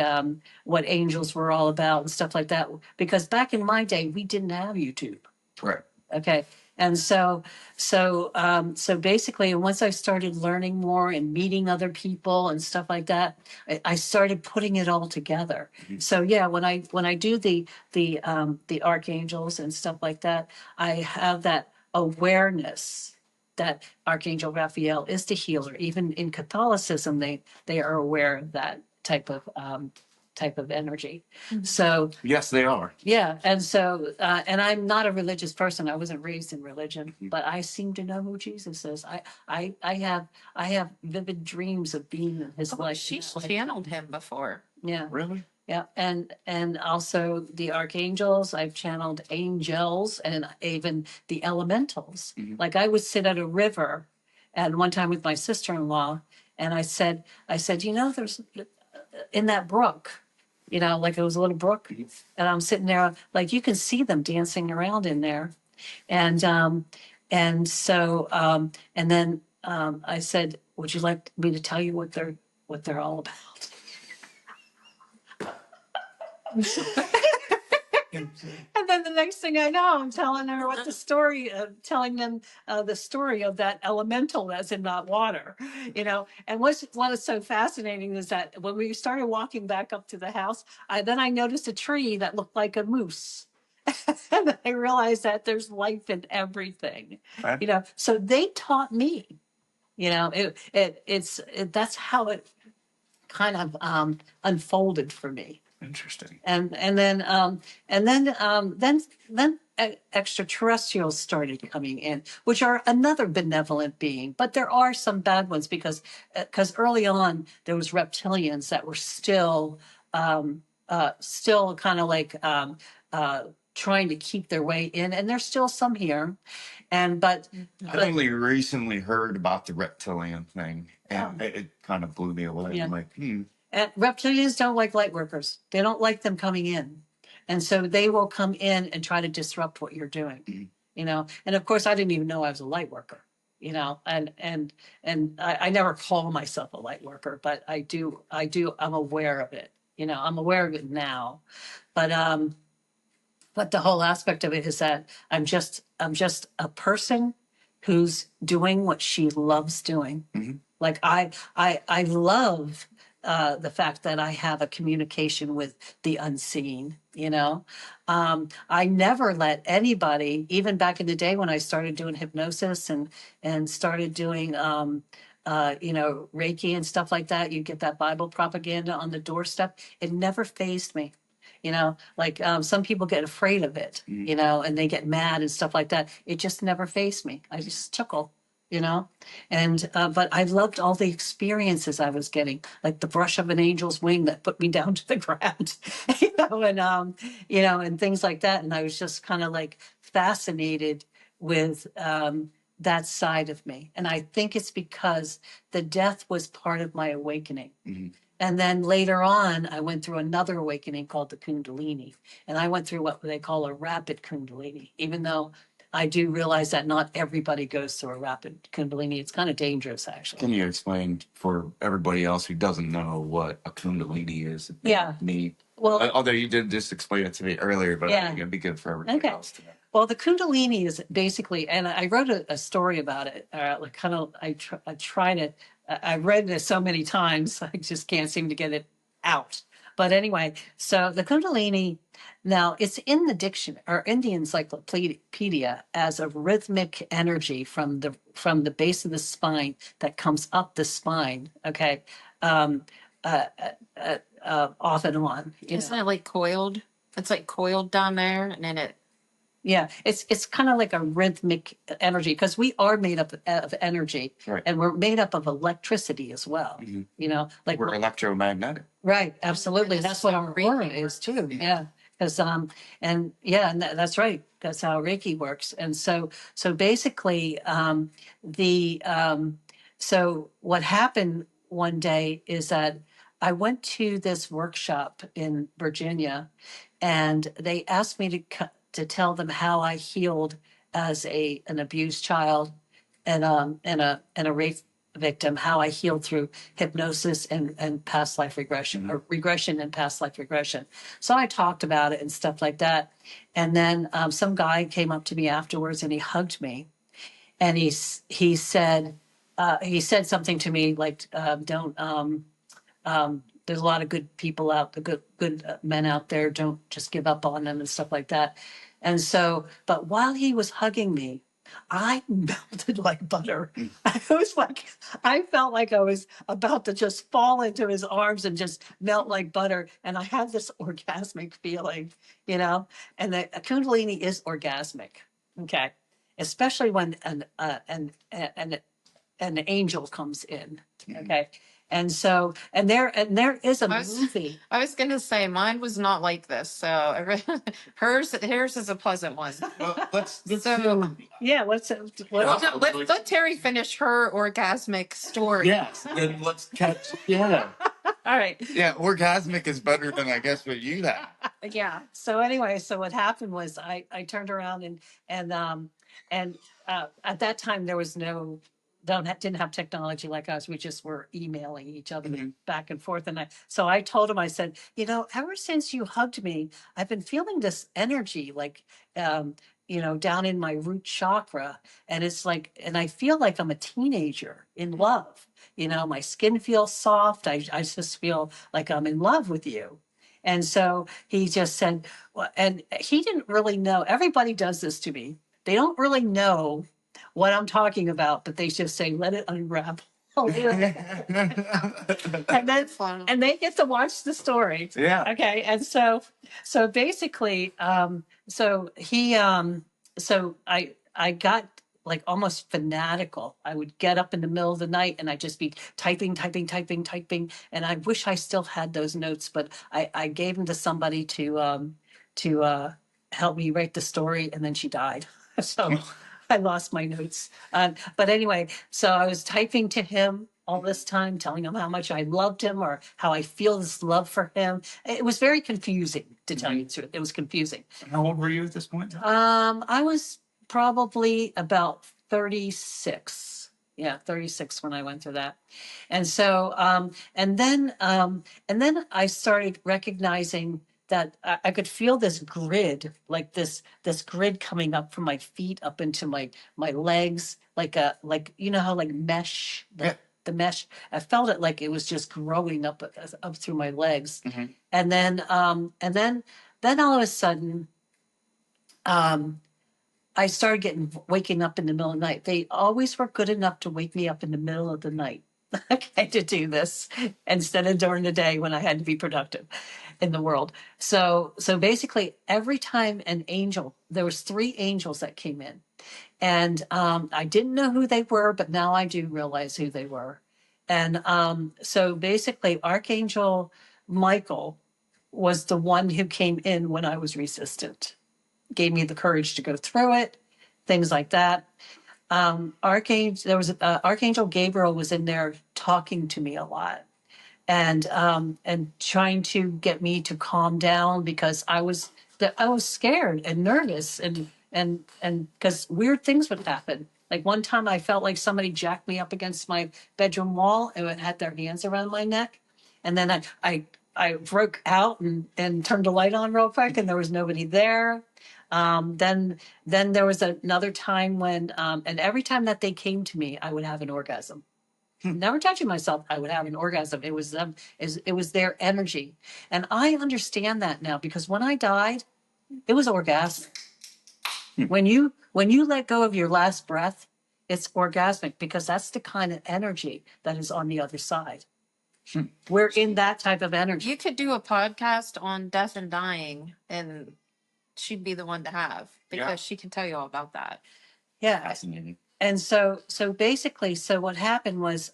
what angels were all about and stuff like that. Because back in my day, we didn't have YouTube. Right. Okay. And so basically, once I started learning more and meeting other people and stuff like that, I started putting it all together. Mhm. So yeah, when I do the archangels and stuff like that, I have that awareness that Archangel Raphael is the healer. Even in Catholicism, they are aware of that type of energy. Mhm. So Yes, they are. yeah, and so and I'm not a religious person. I wasn't raised in religion, Mhm. but I seem to know who Jesus is. I have vivid dreams of being in his life. She's channeled him before. Yeah, Really? yeah, and also the archangels. I've channeled angels and even the elementals. Mhm. Like I would sit at a river, and one time with my sister-in-law, and I said, there's in that brook, like it was a little brook. Mhm. And I'm sitting there, like you can see them dancing around in there. And so and then I said, would you like me to tell you what they're all about? And then the next thing I know, I'm telling her what telling them the story of that elemental that's in that water, And what is so fascinating is that when we started walking back up to the house, I noticed a tree that looked like a moose. And I realized that there's life in everything, Right. So they taught me, that's how it kind of unfolded for me. Interesting. And then extraterrestrials started coming in, which are another benevolent being, but there are some bad ones because early on there was reptilians that were still kind of like trying to keep their way in, and there's still some here, but I only recently heard about the reptilian thing, and it kind of blew me away. Yeah. I'm like, And reptilians don't like light workers. They don't like them coming in. And so they will come in and try to disrupt what you're doing, And of course, I didn't even know I was a light worker, and I never call myself a light worker, but I'm aware of it. I'm aware of it now. But the whole aspect of it is that I'm just a person who's doing what she loves doing. Mhm. Like I love the fact that I have a communication with the unseen. I never let anybody, even back in the day when I started doing hypnosis and started doing Reiki and stuff like that. You get that Bible propaganda on the doorstep. It never fazed me. Some people get afraid of it, and they get mad and stuff like that. It just never fazed me. I just chuckle, and but I loved all the experiences I was getting, like the brush of an angel's wing that put me down to the ground, and things like that. And I was just kind of like fascinated with that side of me. And I think it's because the death was part of my awakening. Mhm. And then later on, I went through another awakening called the Kundalini. And I went through what they call a rapid Kundalini, even though I do realize that not everybody goes through a rapid Kundalini. It's kind of dangerous, actually. Can you explain for everybody else who doesn't know what a Kundalini is? Yeah. Me. Well, Although you did just explain it to me earlier, but I Yeah. think it'd be good for everybody Okay. else to know. Well, the Kundalini is basically, and I wrote a story about it. I read it so many times, I just can't seem to get it out. But anyway, so the Kundalini, now it's in the dictionary or in the encyclopedia as a rhythmic energy from the base of the spine that comes up the spine. Okay. Uh, Off and on. Isn't it like coiled? It's like coiled down there, and then it. Yeah, it's kind of like a rhythmic energy because we are made up of energy, Right. and we're made up of electricity as well. Mhm. Like We're electromagnetic. right, absolutely. That's what our aura is too. Yeah, because that's right. That's how Reiki works. And so basically, so what happened one day is that I went to this workshop in Virginia, and they asked me to tell them how I healed as an abused child and a rape victim, how I healed through hypnosis and past life regression or regression and past life regression. So I talked about it and stuff like that. And then some guy came up to me afterwards and he hugged me, and he said something to me like, "Don't." There's a lot of good people good men out there. Don't just give up on them and stuff like that. And so, but while he was hugging me, I melted like butter. I was like, I felt like I was about to just fall into his arms and just melt like butter. And I had this orgasmic feeling, and the Kundalini is orgasmic. Okay. Especially when an angel comes in. Okay. And so, and there is a movie. I was gonna say mine was not like this. So hers is a pleasant one. Well, let's So- Yeah. Let Teri finish her orgasmic story. yes, then let's catch. Yeah, All right. yeah. Orgasmic is better than I guess what you have. Yeah. So anyway, so what happened was I turned around and at that time there was no didn't have technology like us. We just were emailing each other Mhm. back and forth. And so I told him, I said, ever since you hugged me, I've been feeling this energy, like, down in my root chakra. And it's like, and I feel like I'm a teenager in love. My skin feels soft. I just feel like I'm in love with you. And so he just said, well, and he didn't really know. Everybody does this to me. They don't really know what I'm talking about, but they just say, let it unravel. and then Fun. and they get to watch the story. Yeah. Okay. And so basically, so he so I got like almost fanatical. I would get up in the middle of the night and I'd just be typing. And I wish I still had those notes, but I gave them to somebody to help me write the story, and then she died. So I lost my notes. But anyway, so I was typing to him all this time, telling him how much I loved him or how I feel this love for him. It was very confusing, to tell you the truth. It was confusing. How old were you at this point? I was probably about 36. Yeah, 36 when I went through that. And so, and then I started recognizing that I could feel this grid, like this grid coming up from my feet up into my legs, like how like mesh, Yeah. the mesh. I felt it like it was just growing up through my legs. Mhm. And then all of a sudden, I started waking up in the middle of the night. They always were good enough to wake me up in the middle of the night. Okay, to do this instead of during the day when I had to be productive in the world. So basically, every time there was 3 angels that came in, and I didn't know who they were, but now I do realize who they were. And so basically, Archangel Michael was the one who came in when I was resistant, gave me the courage to go through it, things like that. Archangel Gabriel was in there talking to me a lot, and trying to get me to calm down because I was scared and nervous, and because weird things would happen. Like one time, I felt like somebody jacked me up against my bedroom wall and had their hands around my neck, and then I broke out and turned the light on real quick, and there was nobody there. Then there was another time when, and every time that they came to me, I would have an orgasm. Never touching myself, I would have an orgasm. It was them, it was their energy, and I understand that now because when I died, it was orgasmic. When you let go of your last breath, it's orgasmic because that's the kind of energy that is on the other side. We're in that type of energy. You could do a podcast on death and dying, and she'd be the one to have because Yeah. she can tell you all about that. Yeah. Fascinating. And so basically, so what happened was,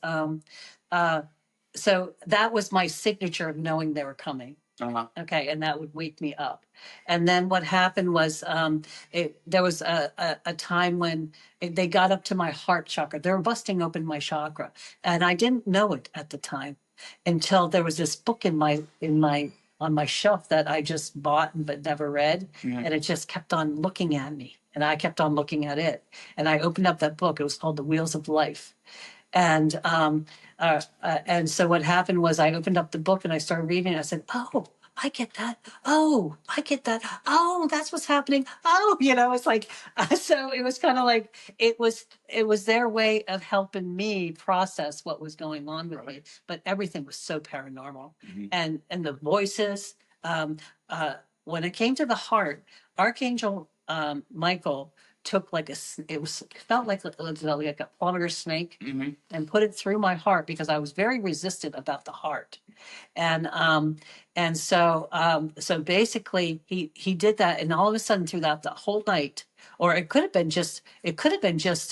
so that was my signature of knowing they were coming. Uh-huh. Okay, and that would wake me up. And then what happened was, there was a time when they got up to my heart chakra. They were busting open my chakra, and I didn't know it at the time until there was this book on my shelf that I just bought but never read, Mhm. and it just kept on looking at me, and I kept on looking at it. And I opened up that book. It was called The Wheels of Life. And so what happened was I opened up the book and I started reading. I said, "Oh, I get that. Oh, I get that. Oh, that's what's happening. Oh, it's like." So it was kind of like it was their way of helping me process what was going on with me. But everything was so paranormal, Mhm. and the voices. Um, when it came to the heart, Archangel Michael took it felt like a otter snake, Mhm. and put it through my heart because I was very resistant about the heart. And so basically he did that, and all of a sudden throughout the whole night, or it could have been just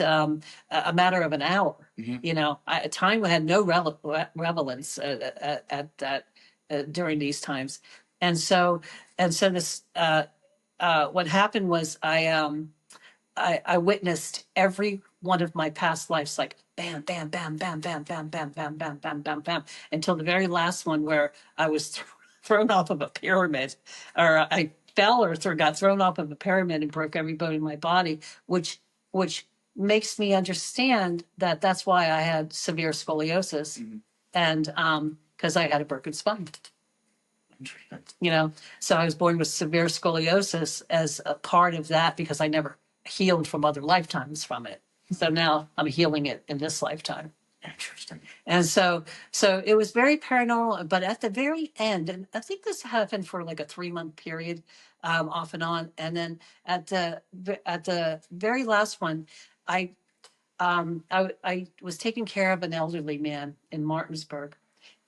a matter of an hour. Mhm. Time had no relevance at that during these times. And so this what happened was I witnessed every one of my past lives, like bam, bam, bam, bam, bam, bam, bam, bam, bam, bam, bam, bam, until the very last one where I was thrown off of a pyramid, or I fell or got thrown off of a pyramid and broke every bone in my body, which makes me understand that that's why I had severe scoliosis, and because I had a broken spine. You know, so I was born with severe scoliosis as a part of that because I never healed from other lifetimes from it. So now I'm healing it in this lifetime. Interesting. And so it was very paranormal, but at the very end, and I think this happened for like a 3-month period, off and on. And then at the very last one, I was taking care of an elderly man in Martinsburg,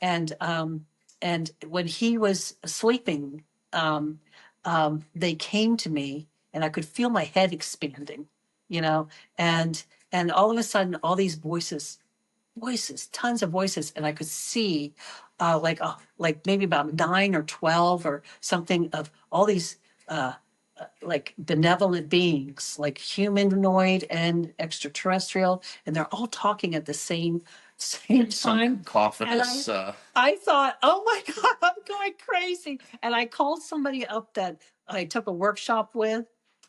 and when he was sleeping, they came to me, and I could feel my head expanding, you know, and all of a sudden, all these voices, tons of voices, and I could see, like maybe about 9 or 12 or something of all these. Like benevolent beings, like humanoid and extraterrestrial, and they're all talking at the same time. Some cacophonous. I thought, oh my God, I'm going crazy. And I called somebody up that I took a workshop with,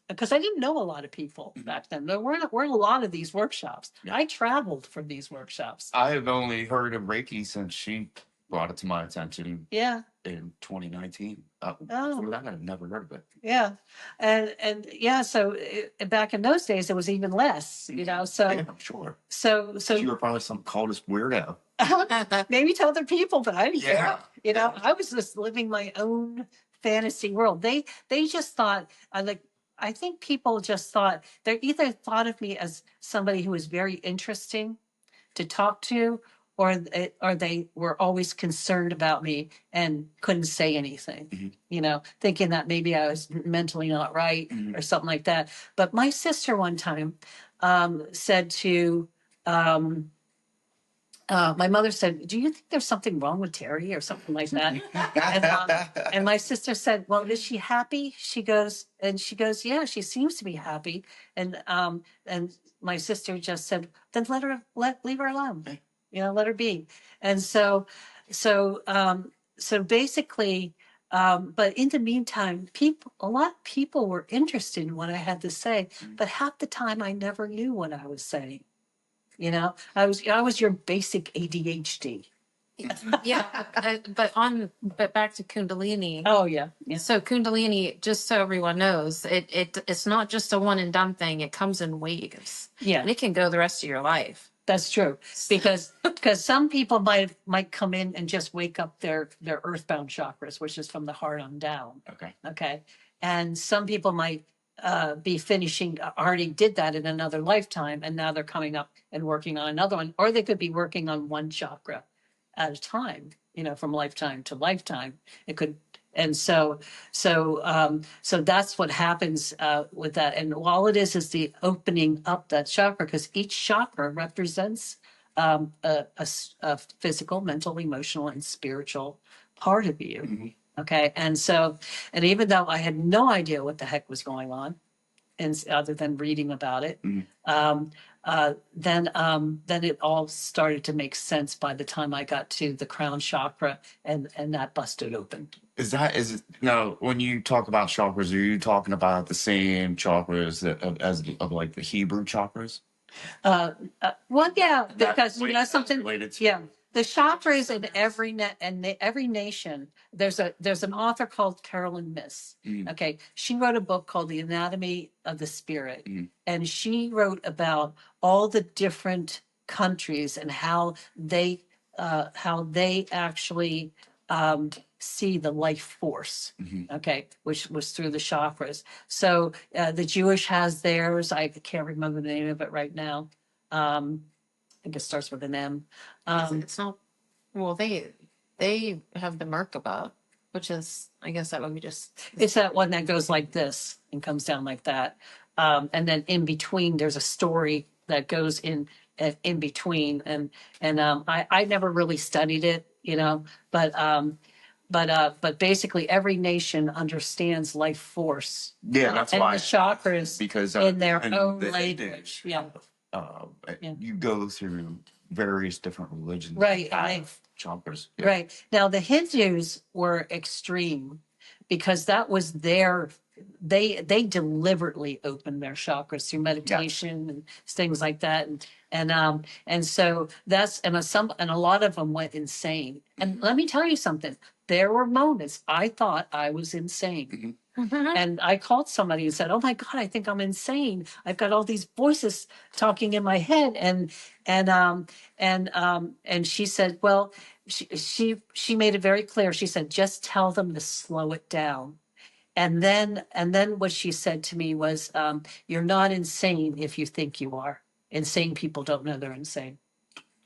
because I didn't know a lot of people back then. There weren't a lot of these workshops. Yeah. I traveled for these workshops. I have only heard of Reiki since she brought it to my attention Yeah. in 2019. Oh. Before that, I'd never heard of it. Yeah. And yeah, so back in those days, it was even less, you know, so. Yeah, I'm sure. So You were probably some coldest weirdo. maybe to other people, but I didn't care. Yeah. You know, I was just living my own fantasy world. They just thought, I think people just thought, they either thought of me as somebody who was very interesting to talk to, or they were always concerned about me and couldn't say anything, you know, thinking that maybe I was mentally not right or something like that. But my sister one time said to, my mother said, "Do you think there's something wrong with Teri or something like that?" And my sister said, "Well, is she happy?" She goes, "Yeah, she seems to be happy." And my sister just said, "Then leave her alone, you know, let her be." And so basically, but in the meantime, a lot of people were interested in what I had to say, but half the time I never knew what I was saying. You know, I was your basic ADHD. Yeah, but back to Kundalini. Oh yeah. So Kundalini, just so everyone knows, it's not just a one and done thing. It comes in waves. Yeah, And it can go the rest of your life. that's true. Because some people might come in and just wake up their earthbound chakras, which is from the heart on down. Okay. Okay, and some people might be finishing, already did that in another lifetime, and now they're coming up and working on another one, or they could be working on one chakra at a time, you know, from lifetime to lifetime. It could, and so that's what happens with that. And all it is the opening up that chakra, because each chakra represents a physical, mental, emotional, and spiritual part of you. Okay. And even though I had no idea what the heck was going on, and other than reading about it, then it all started to make sense by the time I got to the crown chakra, and that busted open. Is it no? When you talk about chakras, are you talking about the same chakras as like the Hebrew chakras? Well, yeah, because you know something. Related to. Yeah, the chakras in every nation. There's an author called Carolyn Myss. Okay, she wrote a book called The Anatomy of the Spirit, and she wrote about all the different countries and how they actually see the life force. Okay, which was through the chakras. So the Jewish has theirs. I can't remember the name of it right now. I think it starts with an M. It's not. Well, they have the Merkaba, which is, I guess that would be just. It's that one that goes like this and comes down like that, and then in between there's a story that goes in between, and I never really studied it, you know, but basically every nation understands life force. Yeah, that's and why. the chakras Because in their in own the language. Yeah. You go through various different religions. Right, that and have chakras. Yeah. Right. Now the Hindus were extreme because that was their they deliberately open their chakras through meditation and things like that. And so that's, and a lot of them went insane. And let me tell you something, there were moments I thought I was insane. And I called somebody and said, "Oh my God, I think I'm insane. I've got all these voices talking in my head." And she said, "Well," she made it very clear. She said, "Just tell them to slow it down." And then what she said to me was, "You're not insane if you think you are. Insane people don't know they're insane."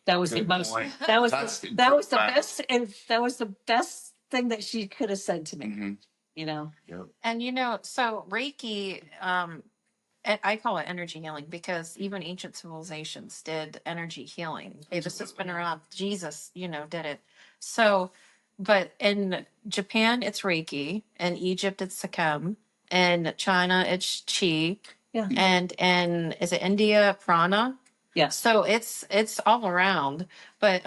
That was the Good most. point. That was That's that was the fact. best, and that was the best thing that she could have said to me. Mhm. You know. Yep. And so Reiki, I call it energy healing because even ancient civilizations did energy healing. This has been around. Jesus, did it. So, but in Japan, it's Reiki. In Egypt, it's Sekhem. In China, it's Chi. Yeah. And is it India, Prana? Yes. So it's all around. But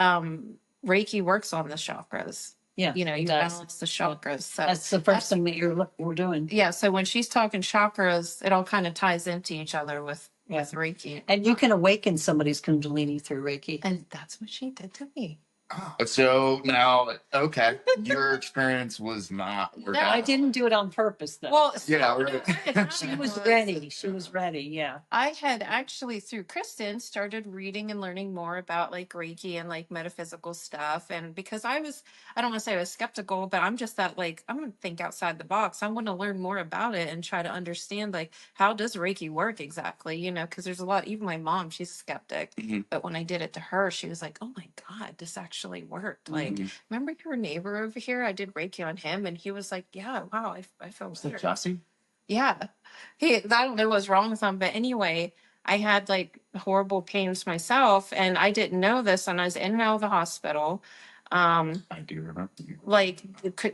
Reiki works on the chakras. Yeah. You it does. balance the chakras. So That's the first thing that we're doing. yeah, so when she's talking chakras, it all kind of ties into each other with Reiki. And you can awaken somebody's Kundalini through Reiki. And that's what she did to me. So now, okay, your experience was not. No, I didn't do it on purpose, though. Well, Yeah, right. She was ready. She was ready. Yeah. I had actually through Kristen started reading and learning more about like Reiki and like metaphysical stuff. And because I don't want to say I was skeptical, but I'm just that like, I'm going to think outside the box. I want to learn more about it and try to understand like, how does Reiki work exactly? Because there's a lot, even my mom, she's a skeptic. Mhm. But when I did it to her, she was like, oh my God, this actually worked. Like, Mhm. remember your neighbor over here? I did Reiki on him. And he was like, yeah, wow, I feel Was it better. Jesse? Yeah. I don't know what's wrong with him, but anyway, I had like horrible pains myself and I didn't know this and I was in and out of the hospital. I do remember. Like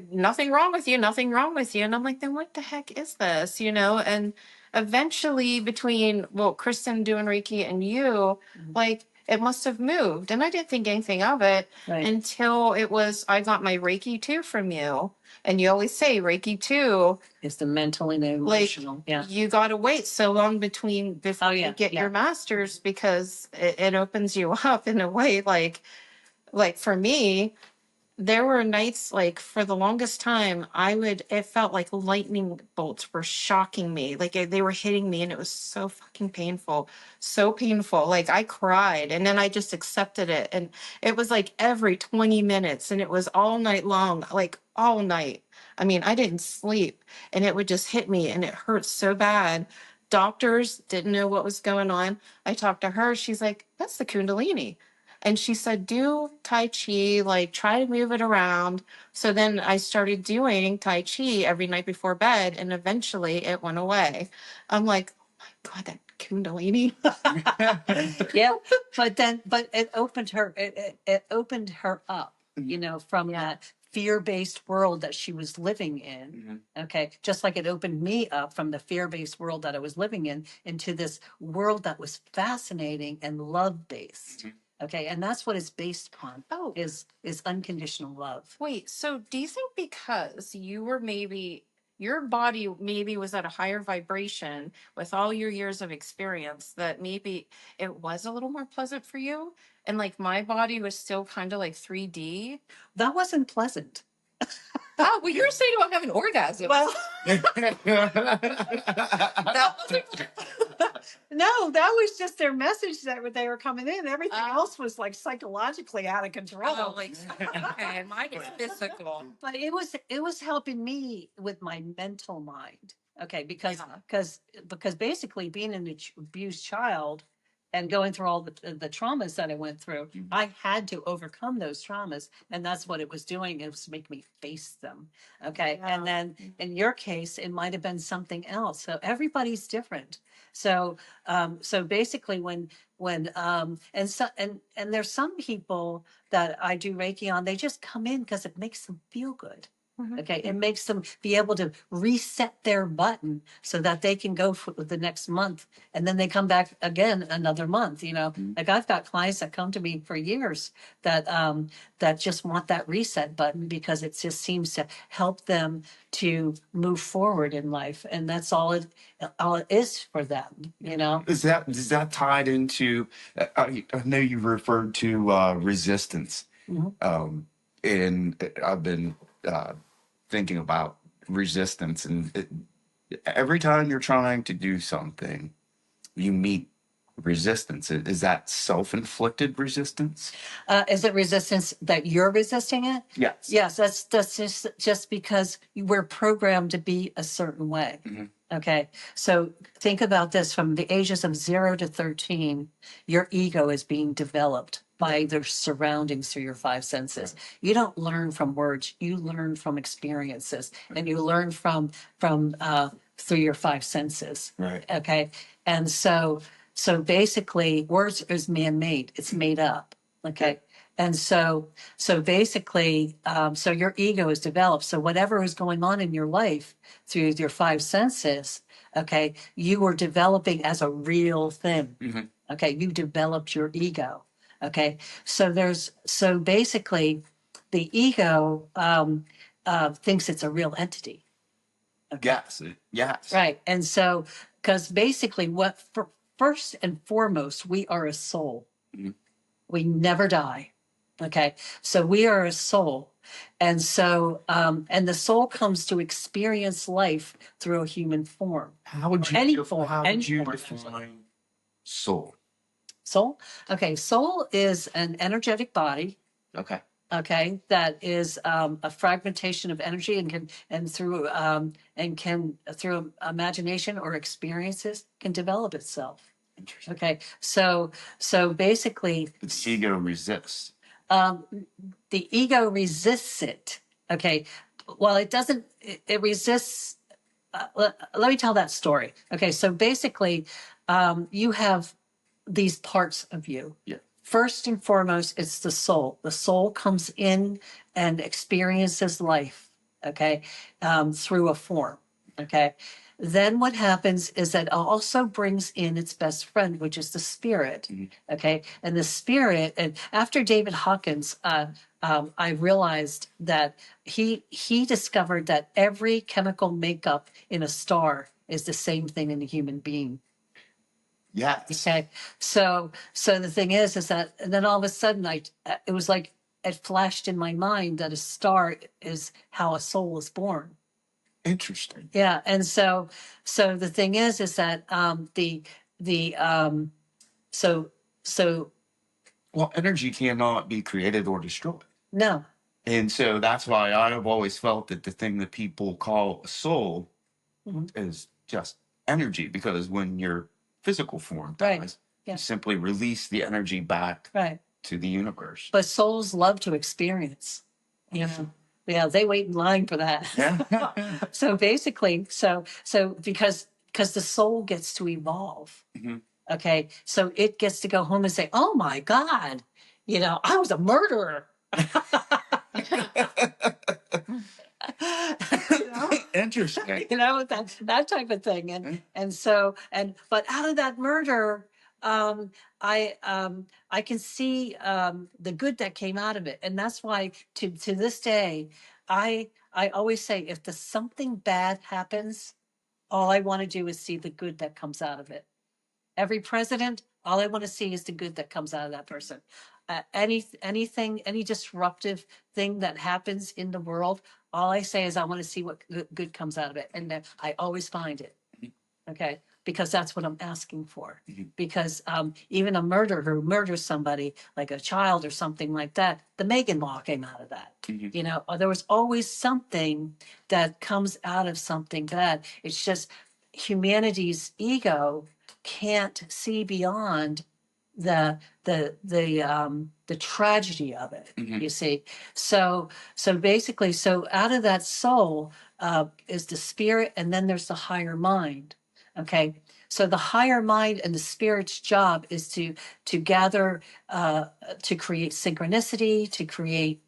nothing wrong with you, nothing wrong with you. And I'm like, then what the heck is this? And eventually between, Kristen doing Reiki and you, like it must have moved. And I didn't think anything of it until I got my Reiki 2 from you. And you always say Reiki 2 is the mental and emotional. Like, you got to wait so long before you get your master's because it opens you up in a way like for me, there were nights like for the longest time it felt like lightning bolts were shocking me, like they were hitting me and it was so fucking painful, so painful. Like I cried and then I just accepted it, and it was like every 20 minutes and it was all night long, like all night. I mean, I didn't sleep and it would just hit me and it hurt so bad. Doctors didn't know what was going on. I talked to her, she's like, that's the Kundalini. And she said, do Tai Chi, like try to move it around. So then I started doing Tai Chi every night before bed, and eventually it went away. I'm like, oh my God, that Kundalini. Yeah. But it opened her, it opened her up, from that fear-based world that she was living in. Okay. Just like it opened me up from the fear-based world that I was living in into this world that was fascinating and love-based. Okay, and that's what it's based upon. Oh. Is unconditional love. Wait, so do you think because you were your body maybe was at a higher vibration with all your years of experience that maybe it was a little more pleasant for you? And like my body was still kind of like 3D. That wasn't pleasant. Oh, well, you're saying about having orgasms. Well, no, that was just their message that they were coming in. Everything else was like psychologically out of control. Oh, like okay, mine is physical. But it was helping me with my mental mind. Okay, because basically being an abused child and going through all the traumas that I went through, I had to overcome those traumas, and that's what it was doing. It was make me face them. Okay, and then in your case, it might have been something else. So everybody's different. So basically, when and there's some people that I do Reiki on, they just come in because it makes them feel good. Okay, it makes them be able to reset their button so that they can go for the next month, and then they come back again another month. Like I've got clients that come to me for years that just want that reset button because it just seems to help them to move forward in life, and that's all it is for them. Is that tied into? I know you referred to resistance, and I've been thinking about resistance, and every time you're trying to do something, you meet resistance. Is that self-inflicted resistance? Is it resistance that you're resisting it? Yes. Yes, that's just because we're programmed to be a certain way. Okay, so think about this: from the ages of 0 to 13, your ego is being developed by their surroundings through your five senses. You don't learn from words; you learn from experiences, and you learn from through your five senses. Right. Okay, and so basically, words is man-made; it's made up. Okay. And so basically, so your ego is developed. So whatever is going on in your life through your five senses, okay, you were developing as a real thing. Okay. You developed your ego. Okay. So basically the ego, thinks it's a real entity. Yes. Yes. Right. And so, because basically first and foremost, we are a soul. We never die. Okay. So we are a soul. And so, and the soul comes to experience life through a human form. How would you Any def- form, how any would you form. define soul? Soul? Okay. Soul is an energetic body. Okay. Okay. That is a fragmentation of energy and through imagination or experiences can develop itself. Interesting. Okay. So basically, The ego resists. the ego resists it. Okay. Well, it doesn't, it resists. Let me tell that story. Okay. So basically, you have these parts of you. Yeah. First and foremost, it's the soul. The soul comes in and experiences life, okay, through a form, okay. Then what happens is that it also brings in its best friend, which is the spirit, okay. And the spirit, and after David Hawkins, I realized that he discovered that every chemical makeup in a star is the same thing in a human being. Yes. Okay. So the thing is that, and then all of a sudden it was like, it flashed in my mind that a star is how a soul is born. Interesting. Yeah. And so the thing is that, so Well, energy cannot be created or destroyed. no, And so that's why I've always felt that the thing that people call a soul is just energy, because when your physical form dies, Right. Yeah. you simply release the energy back right. to the universe. But souls love to experience, yeah, they wait in line for that. Yeah. So basically, so because the soul gets to evolve. Okay. So it gets to go home and say, oh my God, I was a murderer. Interesting. That type of thing. But out of that murder, I can see the good that came out of it. And that's why to this day, I always say, if something bad happens, all I want to do is see the good that comes out of it. Every president, all I want to see is the good that comes out of that person. Any disruptive thing that happens in the world, all I say is I want to see what good comes out of it. And then I always find it. Okay. Because that's what I'm asking for. Because even a murderer who murders somebody, like a child or something like that, the Megan Law came out of that. There was always something that comes out of something bad. It's just humanity's ego can't see beyond the tragedy of it. You see. So basically, out of that soul is the spirit, and then there's the higher mind. Okay. So the higher mind and the spirit's job is to gather, to create synchronicity, to create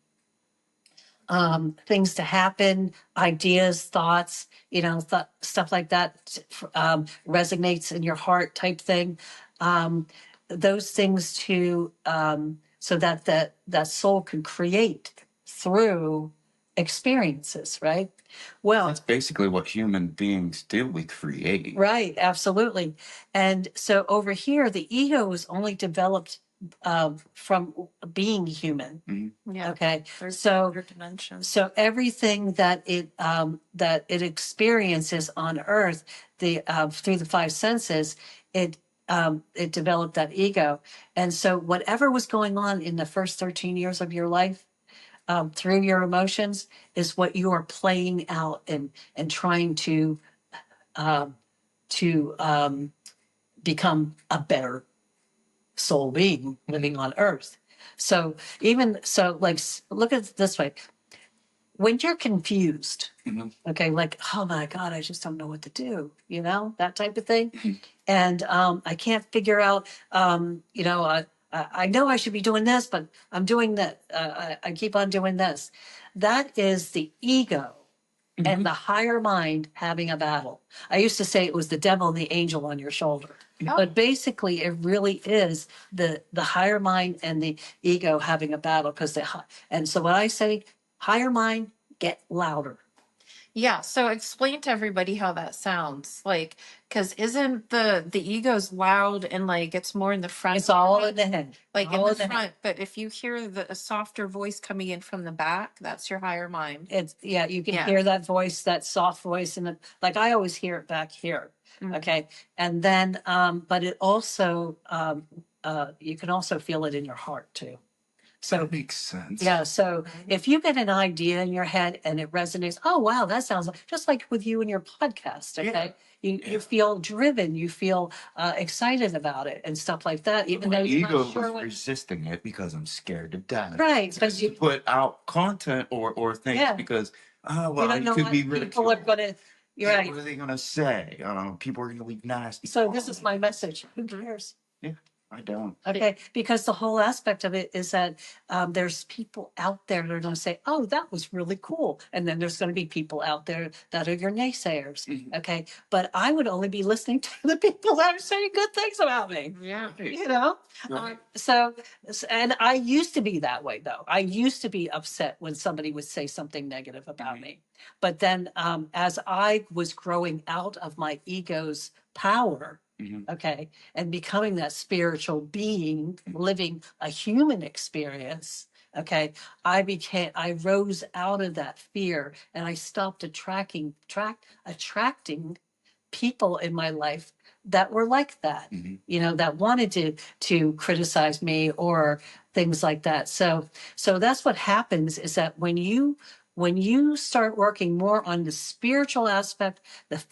things to happen, ideas, thoughts, stuff like that, resonates in your heart type thing. Those things so that soul can create through experiences, right? Well, That's basically what human beings do. We create. right, absolutely. And so over here, the ego is only developed from being human. Mm-hmm. Yeah. Okay, There's so other dimensions. so everything that it experiences on Earth, through the five senses, it developed that ego, and so whatever was going on in the first 13 years of your life, through your emotions, is what you are playing out and trying um, to become a better soul being living on Earth. So even so, like look at it this way: when you're confused, Mm-hmm. okay, like, oh my God, I just don't know what to do, that type of thing. And I can't figure out, I know I should be doing this, but I'm doing that. I keep on doing this. That is the ego and the higher mind having a battle. I used to say it was the devil and the angel on your shoulder. Oh. But basically, it really is the higher mind and the ego having a battle. And so what I say, higher mind, get louder. Yeah, so explain to everybody how that sounds. Like, because isn't the ego's loud and like it's more in the front? It's all in the head. Like in all the front, but if you hear a softer voice coming in from the back, that's your higher mind. It's you can Yeah. hear that voice, that soft voice, and like I always hear it back here. Mhm. Okay, and then but it also you can also feel it in your heart too. So That makes sense. yeah, so if you get an idea in your head and it resonates, oh wow, that sounds just like with you and your podcast. Okay, you feel driven, you feel excited about it and stuff like that. Even though My you're ego not sure was resisting it because I'm scared to death. right, To because you put out content or things Yeah. because you well, don't it know could what be people are ridiculed. going to. You're right. What are they gonna say? People are gonna leave nasty. So this is comments. my message. Who cares? Yeah, I don't. Okay, because the whole aspect of it is that there's people out there that are going to say, "Oh, that was really cool," and then there's going to be people out there that are your naysayers. Mhm. Okay, but I would only be listening to the people that are saying good things about me. Yeah. You know, Right. and I used to be that way though. I used to be upset when somebody would say something negative about me. But then, as I was growing out of my ego's power, Mhm. okay, and becoming that spiritual being, living a human experience, okay, I rose out of that fear and I stopped attracting people in my life that were like that, Mhm. that wanted to criticize me or things like that. So that's what happens is that when you start working more on the spiritual aspect,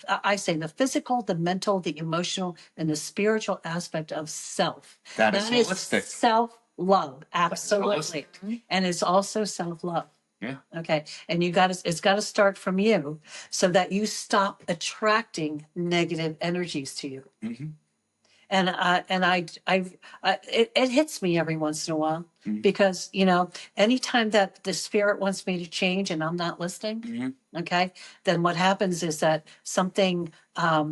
I say the physical, the mental, the emotional, and the spiritual aspect of self. That is holistic. Self-love, That's absolutely. holistic. And it's also self-love. Yeah. Okay. And it's got to start from you so that you stop attracting negative energies to you. Mhm. And it hits me every once in a while Mhm. because, anytime that the spirit wants me to change and I'm not listening, Mhm. okay, then what happens is that something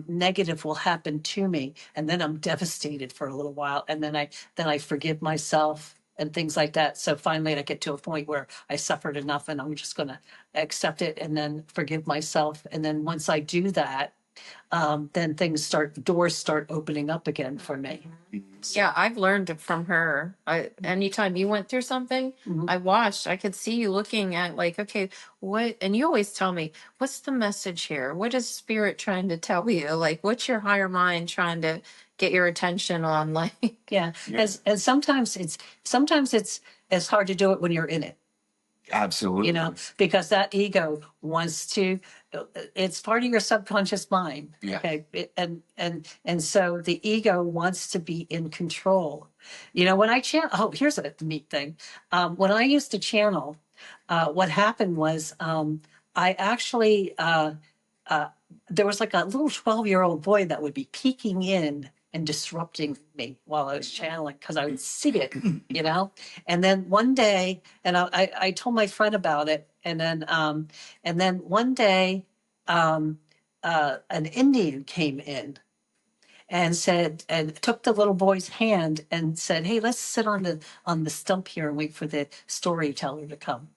negative will happen to me, and then I'm devastated for a little while, and then I forgive myself and things like that. So finally, I get to a point where I suffered enough, and I'm just going to accept it and then forgive myself. And then once I do that, then doors start opening up again for me. Yeah, I've learned it from her. Anytime you went through something, Mhm. I could see you looking at like, okay, what, and you always tell me, what's the message here? What is spirit trying to tell you? Like, what's your higher mind trying to get your attention on? Like, Yeah, Yeah. and sometimes it's hard to do it when you're in it. Absolutely. Because that ego wants to, it's part of your subconscious mind. Yeah. Okay. And so the ego wants to be in control. When I channel, here's a neat thing. When I used to channel, what happened was, I actually, there was like a little 12-year-old boy that would be peeking in and disrupting me while I was channeling because I would see it. And then one day, and I told my friend about it, And then one day, an Indian came in and said, and took the little boy's hand and said, "Hey, let's sit on the stump here and wait for the storyteller to come."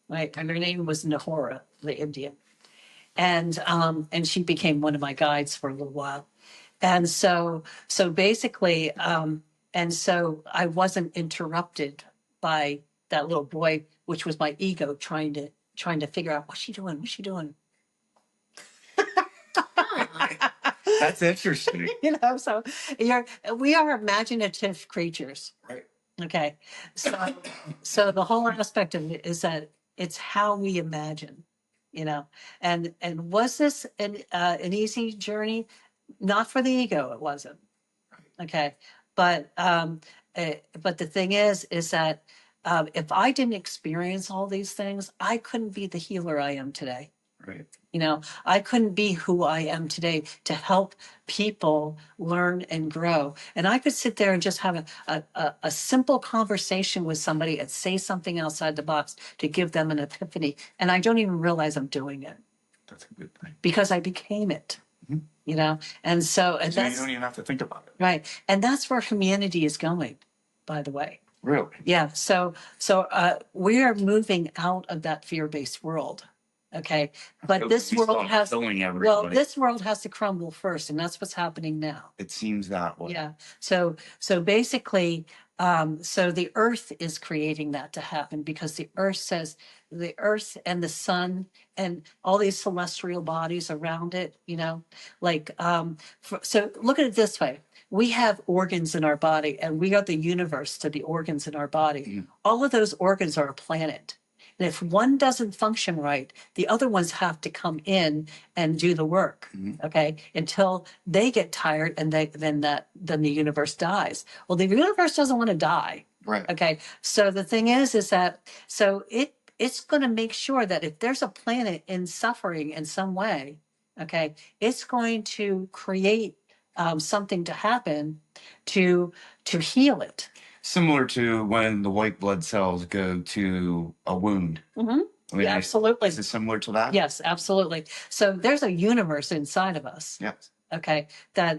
Right, and her name was Nahora, the Indian, and she became one of my guides for a little while. And so basically, and so I wasn't interrupted by that little boy, which was my ego trying to figure out what's she doing, what's she doing. That's interesting. So we are imaginative creatures. Right. Okay. So the whole aspect of it is that it's how we imagine, and was this an easy journey? Not for the ego, it wasn't. Okay. But the thing is that if I didn't experience all these things, I couldn't be the healer I am today. Right. I couldn't be who I am today to help people learn and grow. And I could sit there and just have a simple conversation with somebody and say something outside the box to give them an epiphany. And I don't even realize I'm doing it. That's a good thing. Because I became it. And so you don't even have to think about it. Right. And that's where humanity is going, by the way. Really? Yeah. So we are moving out of that fear-based world. Okay. But this world has to crumble first, and that's what's happening now. It seems that way. Yeah. So basically, so the earth is creating that to happen because the earth and the sun and all these celestial bodies around it, so look at it this way. We have organs in our body, and we are the universe to the organs in our body. Mm-hmm. All of those organs are a planet. And if one doesn't function right, the other ones have to come in and do the work, okay, until they get tired and then the universe dies. Well, the universe doesn't want to die. Right. Okay. So the thing is that it's going to make sure that if there's a planet in suffering in some way, okay, it's going to create something to happen to heal it. Similar to when the white blood cells go to a wound. Mm-hmm. I mean, yeah, absolutely. Is it similar to that? Yes, absolutely. So there's a universe inside of us. Yes. Okay. I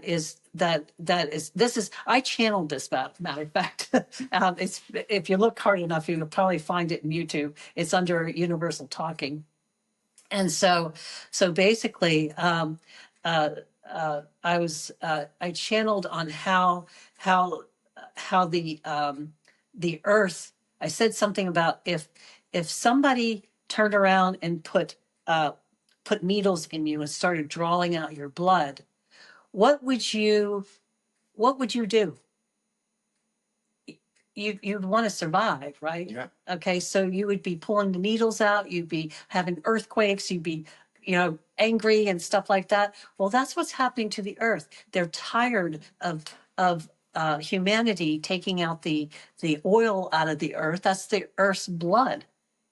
channeled this, matter of fact. It's, if you look hard enough, you'll probably find it in YouTube. It's under Universal Talking. And so basically, I channeled on how the earth, I said something about if somebody turned around and put needles in you and started drawing out your blood, what would you do? You'd want to survive, right? Yeah. Okay, so you would be pulling the needles out, you'd be having earthquakes, you'd be angry and stuff like that. Well, that's what's happening to the earth. They're tired of humanity taking out the oil out of the earth. That's the earth's blood.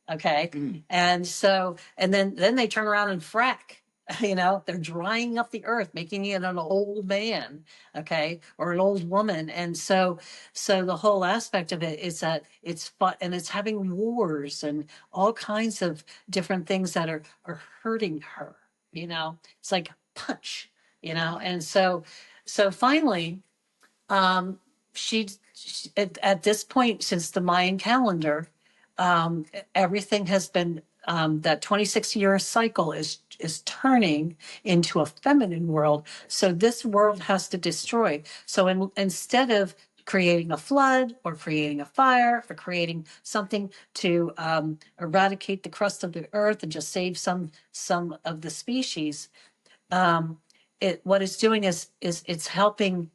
Okay. And so, and then they turn around and frack, they're drying up the earth, making it an old man. Okay. Or an old woman. And so the whole aspect of it is that it's fun and it's having wars and all kinds of different things that are hurting her, it's like punch, and so finally, she at this point, since the Mayan calendar, everything has been that 26-year cycle is turning into a feminine world. So this world has to destroy. So instead of creating a flood or creating a fire or creating something to eradicate the crust of the earth and just save some of the species, what it's doing is it's helping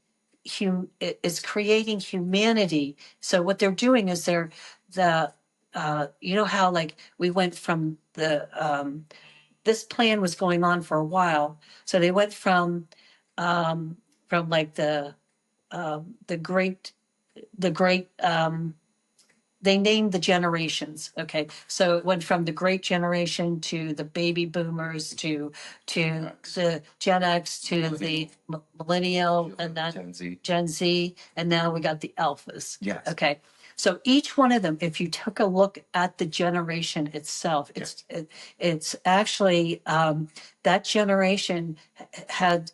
it's creating humanity. So what they're doing is how like we went from this plan was going on for a while. So they went from like the great they named the generations. Okay. So it went from the great generation to the baby boomers to the Gen X to the millennial and then Gen Z. And now we got the alphas. Yes. Okay. So each one of them, if you took a look at the generation itself, it's actually that generation had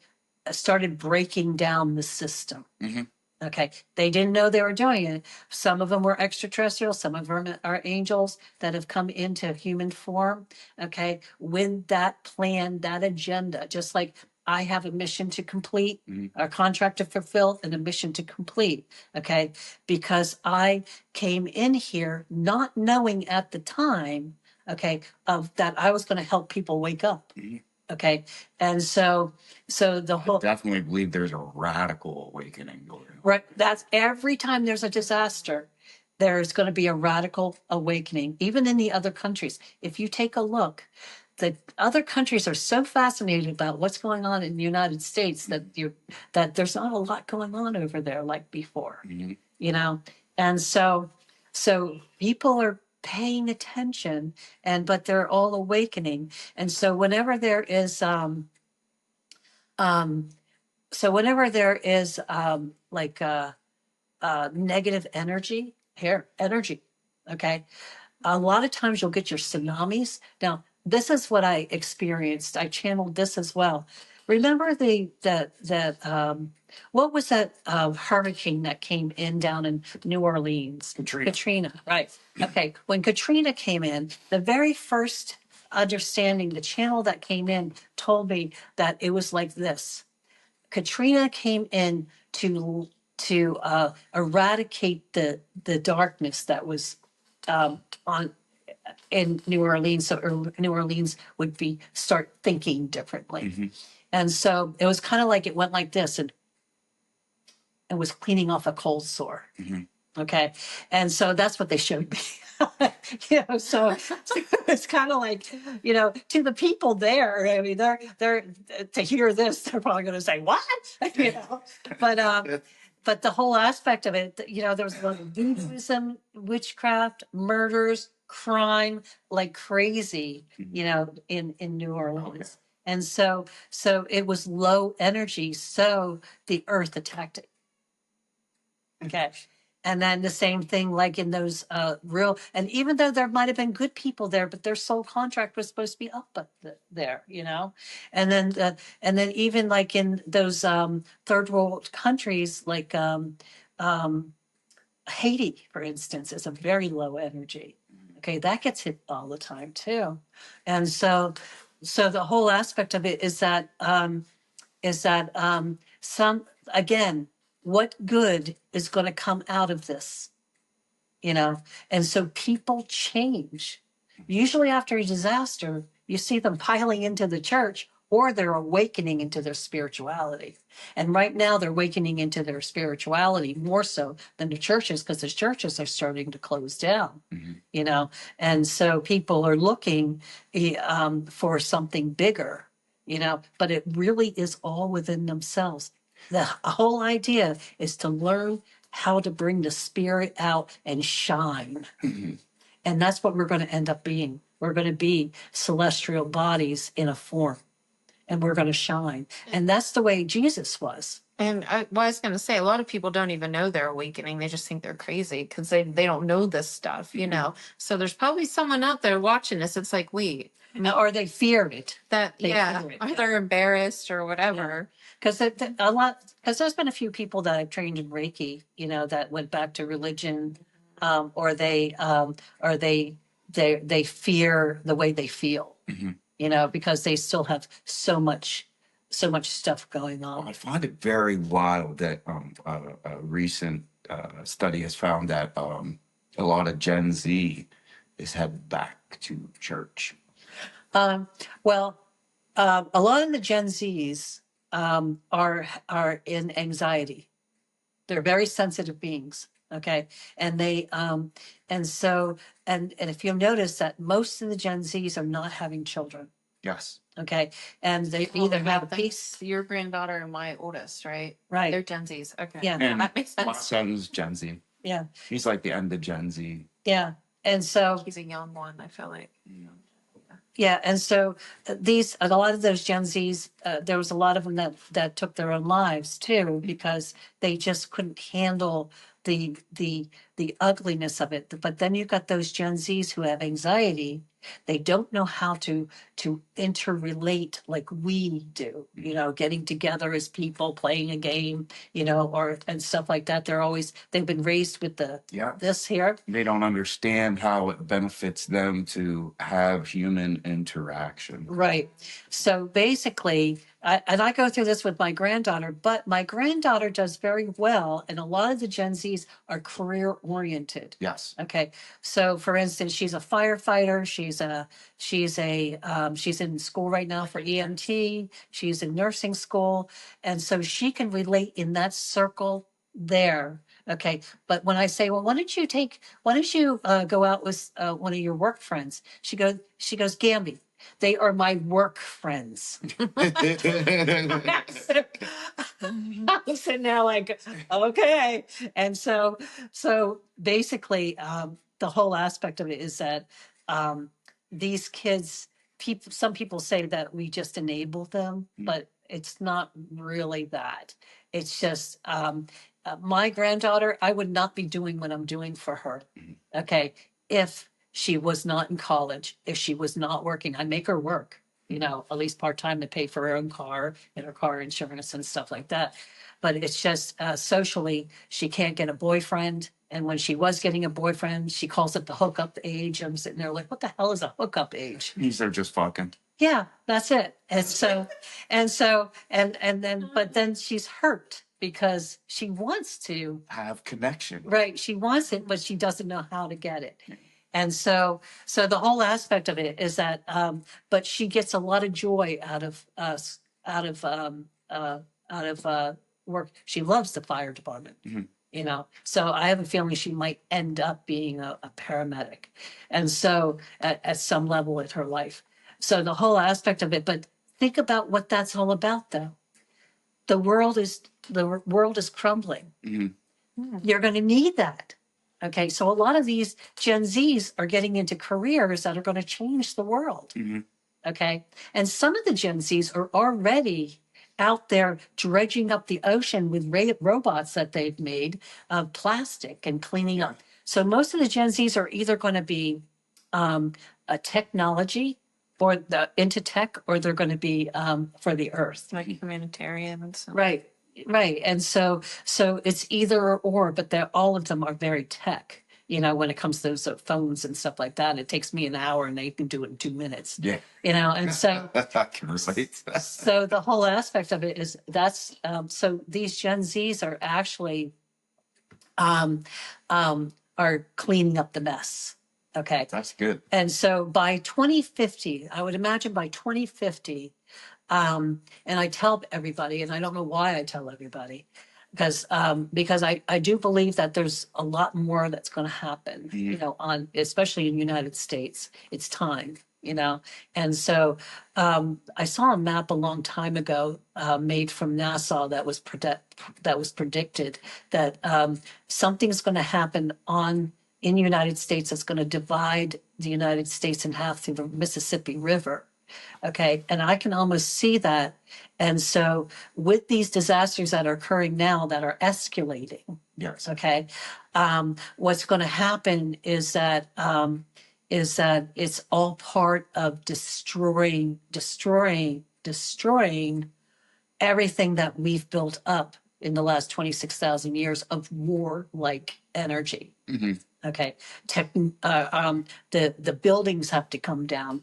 started breaking down the system. Mhm. Okay, they didn't know they were doing it. Some of them were extraterrestrial, some of them are angels that have come into human form. Okay, with that plan, that agenda, just like I have a mission to complete, a contract to fulfill, and a mission to complete. Okay, because I came in here not knowing at the time, okay, of that I was going to help people wake up. Okay, and so the whole Definitely believe there's a radical awakening going on. right, that's every time there's a disaster, there's going to be a radical awakening, even in the other countries. If you take a look, the other countries are so fascinated about what's going on in the United States that there's not a lot going on over there like before, you know. And so people are paying attention, but they're all awakening. And so whenever there is like negative energy, okay, a lot of times you'll get your tsunamis. Now, this is what I experienced. I channeled this as well. Remember what was that hurricane that came in down in New Orleans? Katrina, right. Okay, when Katrina came in, the very first understanding, the channel that came in told me that it was like this. Katrina came in to eradicate the darkness that was on in New Orleans, so New Orleans would start thinking differently. And so it was kind of like it went like this, and it was cleaning off a cold sore. Okay, and so that's what they showed me. So it's kind of like, to the people there. I mean, they're to hear this, they're probably going to say what, but the whole aspect of it, there was a lot of voodooism, witchcraft, murders, crime, like crazy, in New Orleans. And so it was low energy. So the earth attacked it. Okay. And then the same thing, like in those and even though there might have been good people there, but their soul contract was supposed to be up there, and then even like in those third world countries, like Haiti, for instance, is a very low energy. Okay, that gets hit all the time too, and so the whole aspect of it is that some again, what good is going to come out of this? And so people change. Usually after a disaster, you see them piling into the church, or they're awakening into their spirituality. And right now they're awakening into their spirituality more so than the churches, because the churches are starting to close down. And so people are looking for something bigger, but it really is all within themselves. The whole idea is to learn how to bring the spirit out and shine. And that's what we're going to end up being. We're going to be celestial bodies in a form, and we're going to shine. And that's the way Jesus was. And I was going to say, a lot of people don't even know they're awakening. They just think they're crazy because they don't know this stuff, So there's probably someone out there watching this. It's like, wait. Or they feared it. Fear it, or they're embarrassed or whatever. Because there's been a few people that I've trained in Reiki, that went back to religion, or they fear the way they feel, because they still have so much stuff going on. I find it very wild that a recent study has found that a lot of Gen Z is headed back to church. A lot of the Gen Zs are in anxiety. They're very sensitive beings. Okay. And they, and if you'll notice that most of the Gen Zs are not having children. Yes. Okay. And they either have peace. Your granddaughter and my oldest, right? Right. They're Gen Zs. Okay. Yeah. And that makes sense. my son's Gen Z. Yeah. He's like the end of Gen Z. Yeah. And so he's a young one, I feel like. Yeah, and so a lot of those Gen Zs, there was a lot of them that took their own lives too, because they just couldn't handle the ugliness of it. But then you've got those Gen Zs who have anxiety. They don't know how to interrelate like we do, getting together as people, playing a game, or and stuff like that. They've been raised with this here. They don't understand how it benefits them to have human interaction. Right. So basically, I go through this with my granddaughter, but my granddaughter does very well, and a lot of the Gen Zs are career oriented. Yes. Okay. So for instance, she's a firefighter. She's in school right now for EMT. She's in nursing school. And so she can relate in that circle there. Okay. But when I say, well, why don't you go out with one of your work friends? She goes, Gamby, they are my work friends. I'm sitting there like, okay. And so basically, the whole aspect of it is that these kids, some people say that we just enable them, but it's not really that. It's just my granddaughter, I would not be doing what I'm doing for her. Okay. If she was not in college, if she was not working, I make her work, at least part-time to pay for her own car and her car insurance and stuff like that. But it's just socially, she can't get a boyfriend. And when she was getting a boyfriend, she calls it the hookup age. I'm sitting there like, what the hell is a hookup age? They're just fucking. Yeah, that's it. And but then she's hurt because she wants to have connection. Right. She wants it, but she doesn't know how to get it. And so the whole aspect of it is that, but she gets a lot of joy out of work. She loves the fire department, so I have a feeling she might end up being a paramedic. And so at some level in her life. So the whole aspect of it, but think about what that's all about though. The world is crumbling. You're going to need that. Okay, so a lot of these Gen Zs are getting into careers that are going to change the world. Okay, and some of the Gen Zs are already out there dredging up the ocean with robots that they've made of plastic and cleaning up. So most of the Gen Zs are either going to be a technology or into tech, or they're going to be for the earth. Like humanitarian and stuff. Right. Right. And so it's either or, but all of them are very tech, when it comes to those phones and stuff like that. It takes me an hour and they can do it in 2 minutes. Yeah. And so I can relate. So the whole aspect of it is so these Gen Zs are actually are cleaning up the mess. Okay. That's good. And so by 2050, I would imagine by 2050, and I tell everybody, and I don't know why I tell everybody, because I do believe that there's a lot more that's going to happen, especially in the United States. It's time, And so I saw a map a long time ago made from NASA that was predicted that something's going to happen in the United States that's going to divide the United States in half through the Mississippi River. Okay. And I can almost see that. And so with these disasters that are occurring now that are escalating. Yes. Okay. What's going to happen is that it's all part of destroying everything that we've built up in the last 26,000 years of war-like energy. Okay. The buildings have to come down.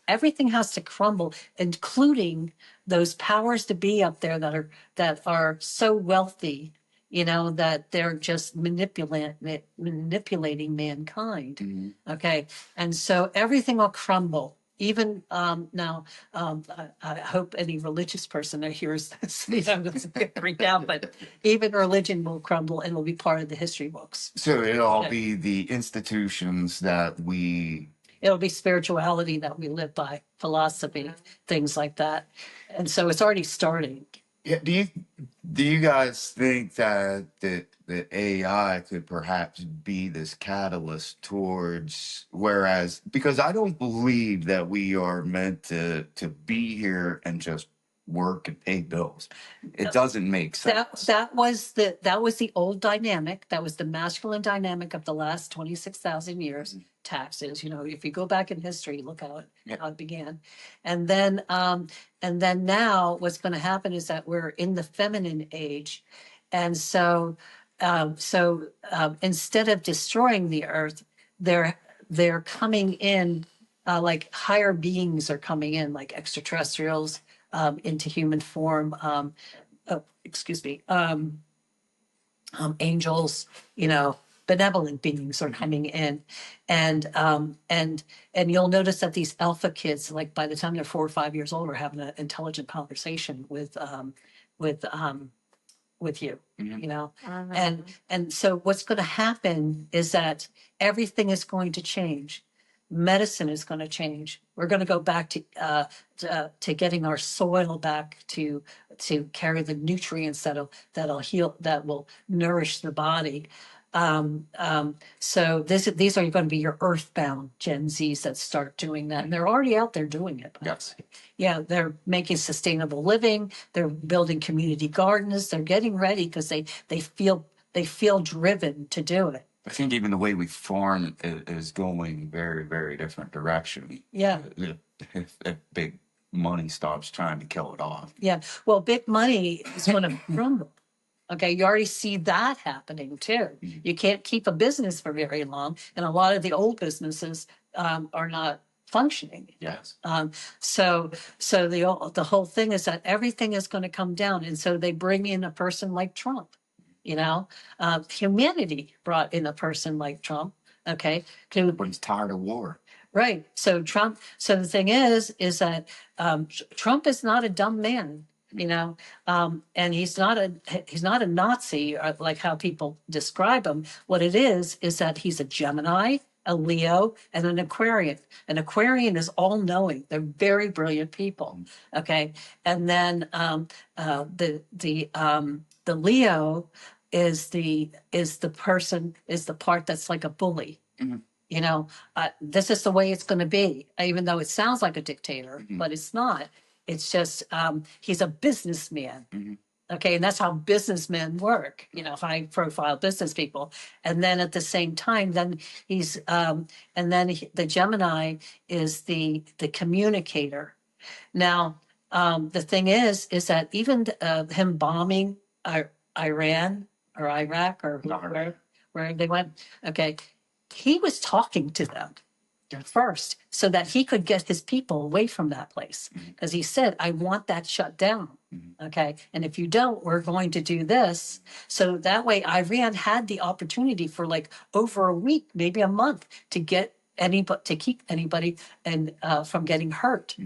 Everything has to crumble, including those powers to be up there that are so wealthy, that they're just manipulating mankind. Okay. And so everything will crumble. Even now, I hope any religious that hears this, doesn't get freaked out, but even religion will crumble and will be part of the history books. So it'll all be the institutions that it'll be spirituality that we live by, philosophy, things like that. And so it's already starting. Yeah. Do you guys think that the AI could perhaps be this catalyst towards, because I don't believe that we are meant to be here and just work and pay bills. It doesn't make sense. That was the old dynamic. That was the masculine dynamic of the last 26,000 years. Taxes, if you go back in history, look how it began. And then now what's going to happen is that we're in the feminine age. And so instead of destroying the earth, they're coming in, like higher beings are coming in, like extraterrestrials, into human form. Excuse me, angels, benevolent beings are coming in. And you'll notice that these alpha kids, like by the time they're 4 or 5 years old, are having an intelligent conversation with you, and so what's going to happen is that everything is going to change. Medicine is going to change. We're going to go back to getting our soil back to carry the nutrients that'll heal, that will nourish the body. So these are going to be your earthbound Gen Zs that start doing that, and they're already out there doing it. Yes. Yeah, they're making sustainable living. They're building community gardens. They're getting ready because they feel driven to do it. I think even the way we farm is going very, very different direction. Yeah. If big money stops trying to kill it off. Yeah. Well, big money is going to crumble. Okay, you already see that happening too. You can't keep a business for very long, and a lot of the old businesses are not functioning. Yes. So the whole thing is that everything is going to come down, and so they bring in a person like Trump. Humanity brought in a person like Trump. Okay, but he's tired of war. Right. So Trump. So the thing is that Trump is not a dumb man. And he's not a Nazi, like how people describe him. What it is that he's a Gemini, a Leo, and an Aquarian. An Aquarian is all knowing. They're very brilliant people. Okay. And then the Leo is the part that's like a bully. This is the way it's going to be, even though it sounds like a dictator, but it's not. It's just he's a businessman. Okay, and that's how businessmen work, high profile business people. And then at the same time, then the Gemini is the communicator. Now, the thing is that even him bombing Iran or Iraq or where they went, okay, he was talking to them first so that he could get his people away from that place, because he said, I want that shut down. Okay, and if you don't, we're going to do this. So that way Iran had the opportunity for like over a week, maybe a month, to keep anybody and from getting hurt,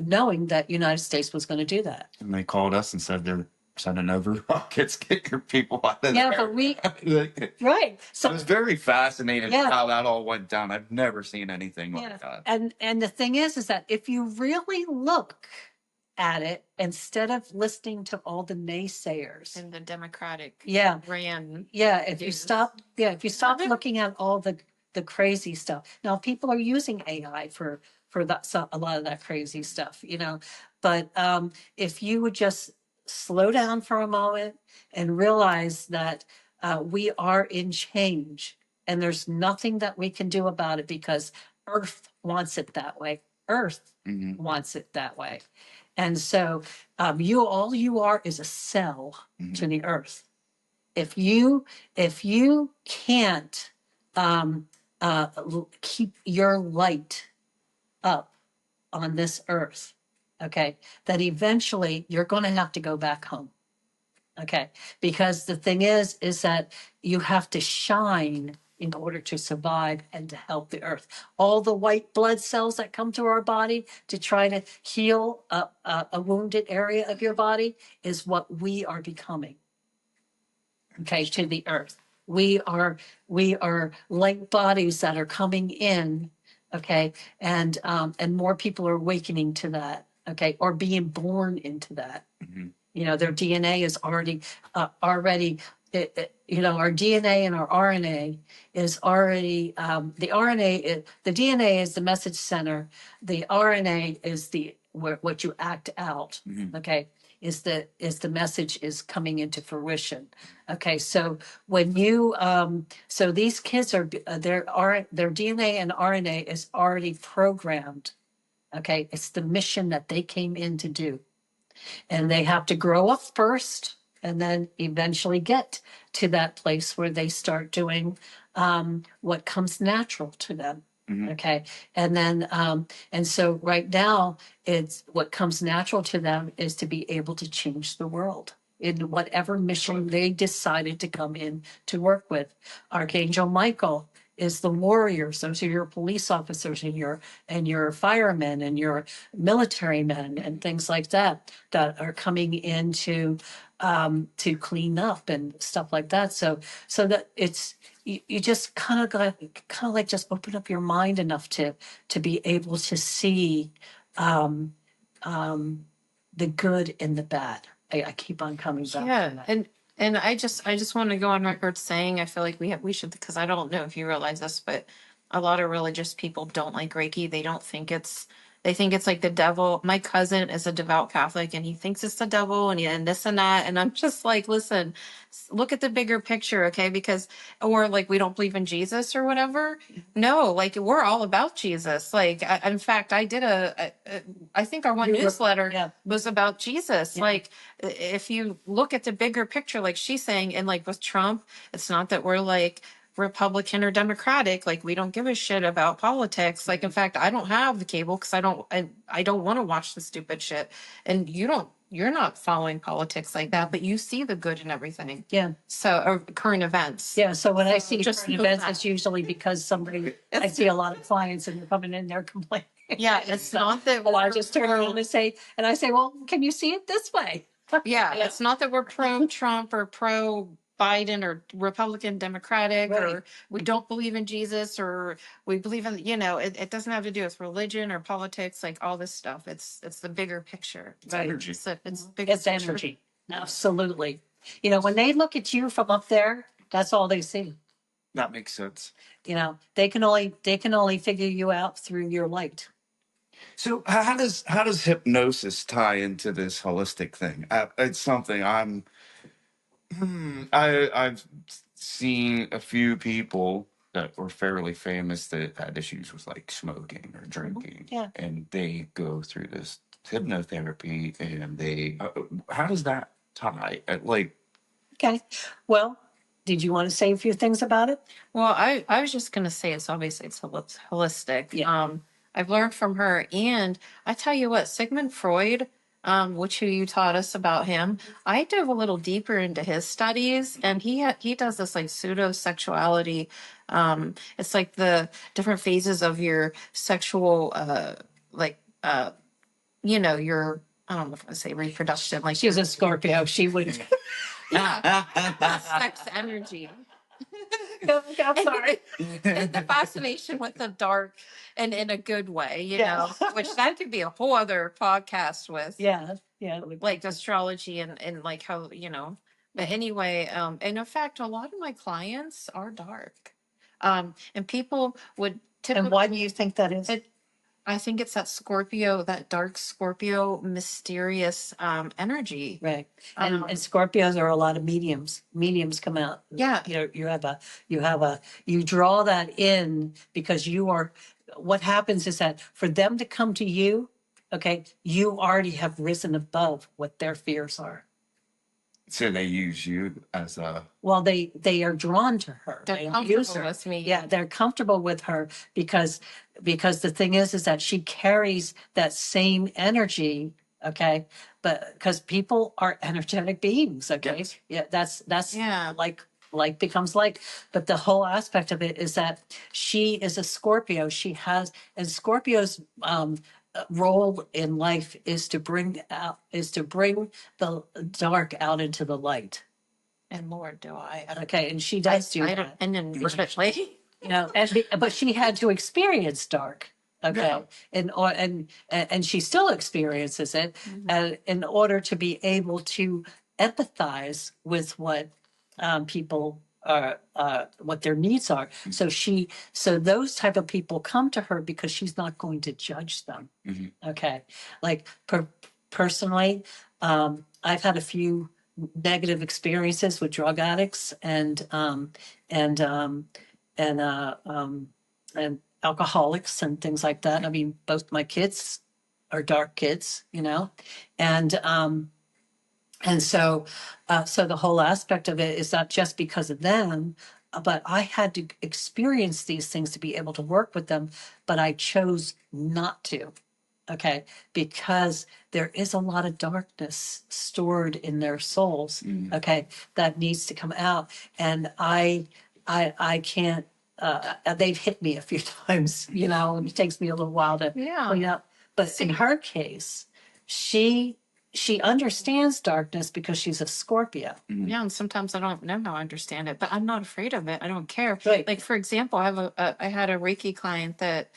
knowing that United States was going to do that. And they called us and said they're sending over rockets, get your people out of there. But right. So I was very fascinated how that all went down. I've never seen anything like that. And the thing is that if you really look at it, instead of listening to all the naysayers and the Democratic ran. Yeah, if you stop looking at all the crazy stuff. Now people are using AI for that, so a lot of that crazy stuff, But if you would just slow down for a moment and realize that we are in change, and there's nothing that we can do about it because Earth wants it that way. Earth wants it that way. And so all you are is a cell to the Earth. If you can't keep your light up on this Earth, okay, that eventually you're going to have to go back home. Okay, because the thing is that you have to shine in order to survive and to help the Earth. All the white blood cells that come to our body to try to heal a wounded area of your body is what we are becoming. Okay, to the Earth. We are light bodies that are coming in. Okay, and more people are awakening to that. Okay, or being born into that. Their DNA is already our DNA and our RNA is already, the DNA is the message center. The RNA is the what you act out. Okay, is the message is coming into fruition. Okay, so when you so these kids are their DNA and RNA is already programmed. Okay, it's the mission that they came in to do, and they have to grow up first and then eventually get to that place where they start doing what comes natural to them. Okay. And then, and so right now, it's what comes natural to them is to be able to change the world in whatever mission they decided to come in to work with. Archangel Michael is the warriors. Those are your police officers and your firemen and your military men and things like that that are coming in to clean up and stuff like that. So that it's you just kind of like just open up your mind enough to be able to see the good and the bad. I keep on coming back. Yeah, to that. and I just want to go on record saying I feel like we should, because I don't know if you realize this, but a lot of religious people don't like Reiki. They think it's like the devil. My cousin is a devout Catholic and he thinks it's the devil and this and that. And I'm just like, listen, look at the bigger picture, okay? Because, or like, we don't believe in Jesus or whatever. No, like we're all about Jesus. Like, in fact, I did I think our one newsletter was about Jesus. Yeah. Like, if you look at the bigger picture, like she's saying, and like with Trump, it's not that we're like Republican or Democratic, like we don't give a shit about politics. Like, in fact, I don't have the cable because I don't want to watch the stupid shit. And you're not following politics like that, but you see the good in everything. Yeah. So, or current events. Yeah. So when I see just current events, it's usually because I see a lot of clients and they're coming in there complaining. Yeah, it's not that. Well, I just turn around and say, well, can you see it this way? Yeah, it's not that we're pro Trump or pro Biden or Republican, Democratic, Right. or we don't believe in Jesus, or we believe in, it doesn't have to do with religion or politics, like all this stuff. It's the bigger picture. It's energy. It's bigger It's energy. Absolutely. When they look at you from up there, that's all they see. That makes sense. They can only figure you out through your light. So how does hypnosis tie into this holistic thing? It's something I've seen a few people that were fairly famous that had issues with like smoking or drinking. Yeah. And they go through this hypnotherapy and they how does that tie? Okay. Well, did you want to say a few things about it? Well, I was just gonna say it's holistic. Yeah. I've learned from her, and I tell you what, Sigmund Freud, which who you taught us about him, I dove a little deeper into his studies, and he does this like pseudo-sexuality. It's like the different phases of your sexual, your, I don't know if I say reproduction. Like She's a Scorpio. She would. sex energy. I'm sorry. And the fascination with the dark and in a good way, which that could be a whole other podcast with. Yeah. Like astrology and like how, but anyway, and in fact, a lot of my clients are dark. And people would typically. And why do you think that is? I think it's that Scorpio, that dark Scorpio, mysterious energy. Right. And Scorpios are a lot of mediums. Mediums come out. Yeah. You draw that in because what happens is that for them to come to you, okay, you already have risen above what their fears are. So they use you as a. Well, they are drawn to her. They're comfortable with me. Yeah, they're comfortable with her because the thing is that she carries that same energy. Okay, but because people are energetic beings. Okay, Yes. Yeah, that's like becomes like. But the whole aspect of it is that she is a Scorpio. And Scorpio's role in life is to bring the dark out into the light. And Lord, do I. Okay, and she does do that. And inadvertently. But she had to experience dark. Okay, and she still experiences it, in order to be able to empathize with what people what their needs are. So those type of people come to her because she's not going to judge them. Okay. Like personally, I've had a few negative experiences with drug addicts and and alcoholics and things like that. I mean, both my kids are dark kids, and so the whole aspect of it is not just because of them, but I had to experience these things to be able to work with them, but I chose not to. Okay, because there is a lot of darkness stored in their souls. Okay, that needs to come out, and I can't. They've hit me a few times, and it takes me a little while to clean up. But in her case, she understands darkness because she's a Scorpio. Yeah, and sometimes I don't know how I understand it, but I'm not afraid of it. I don't care. Right. Like for example, I had a Reiki client that,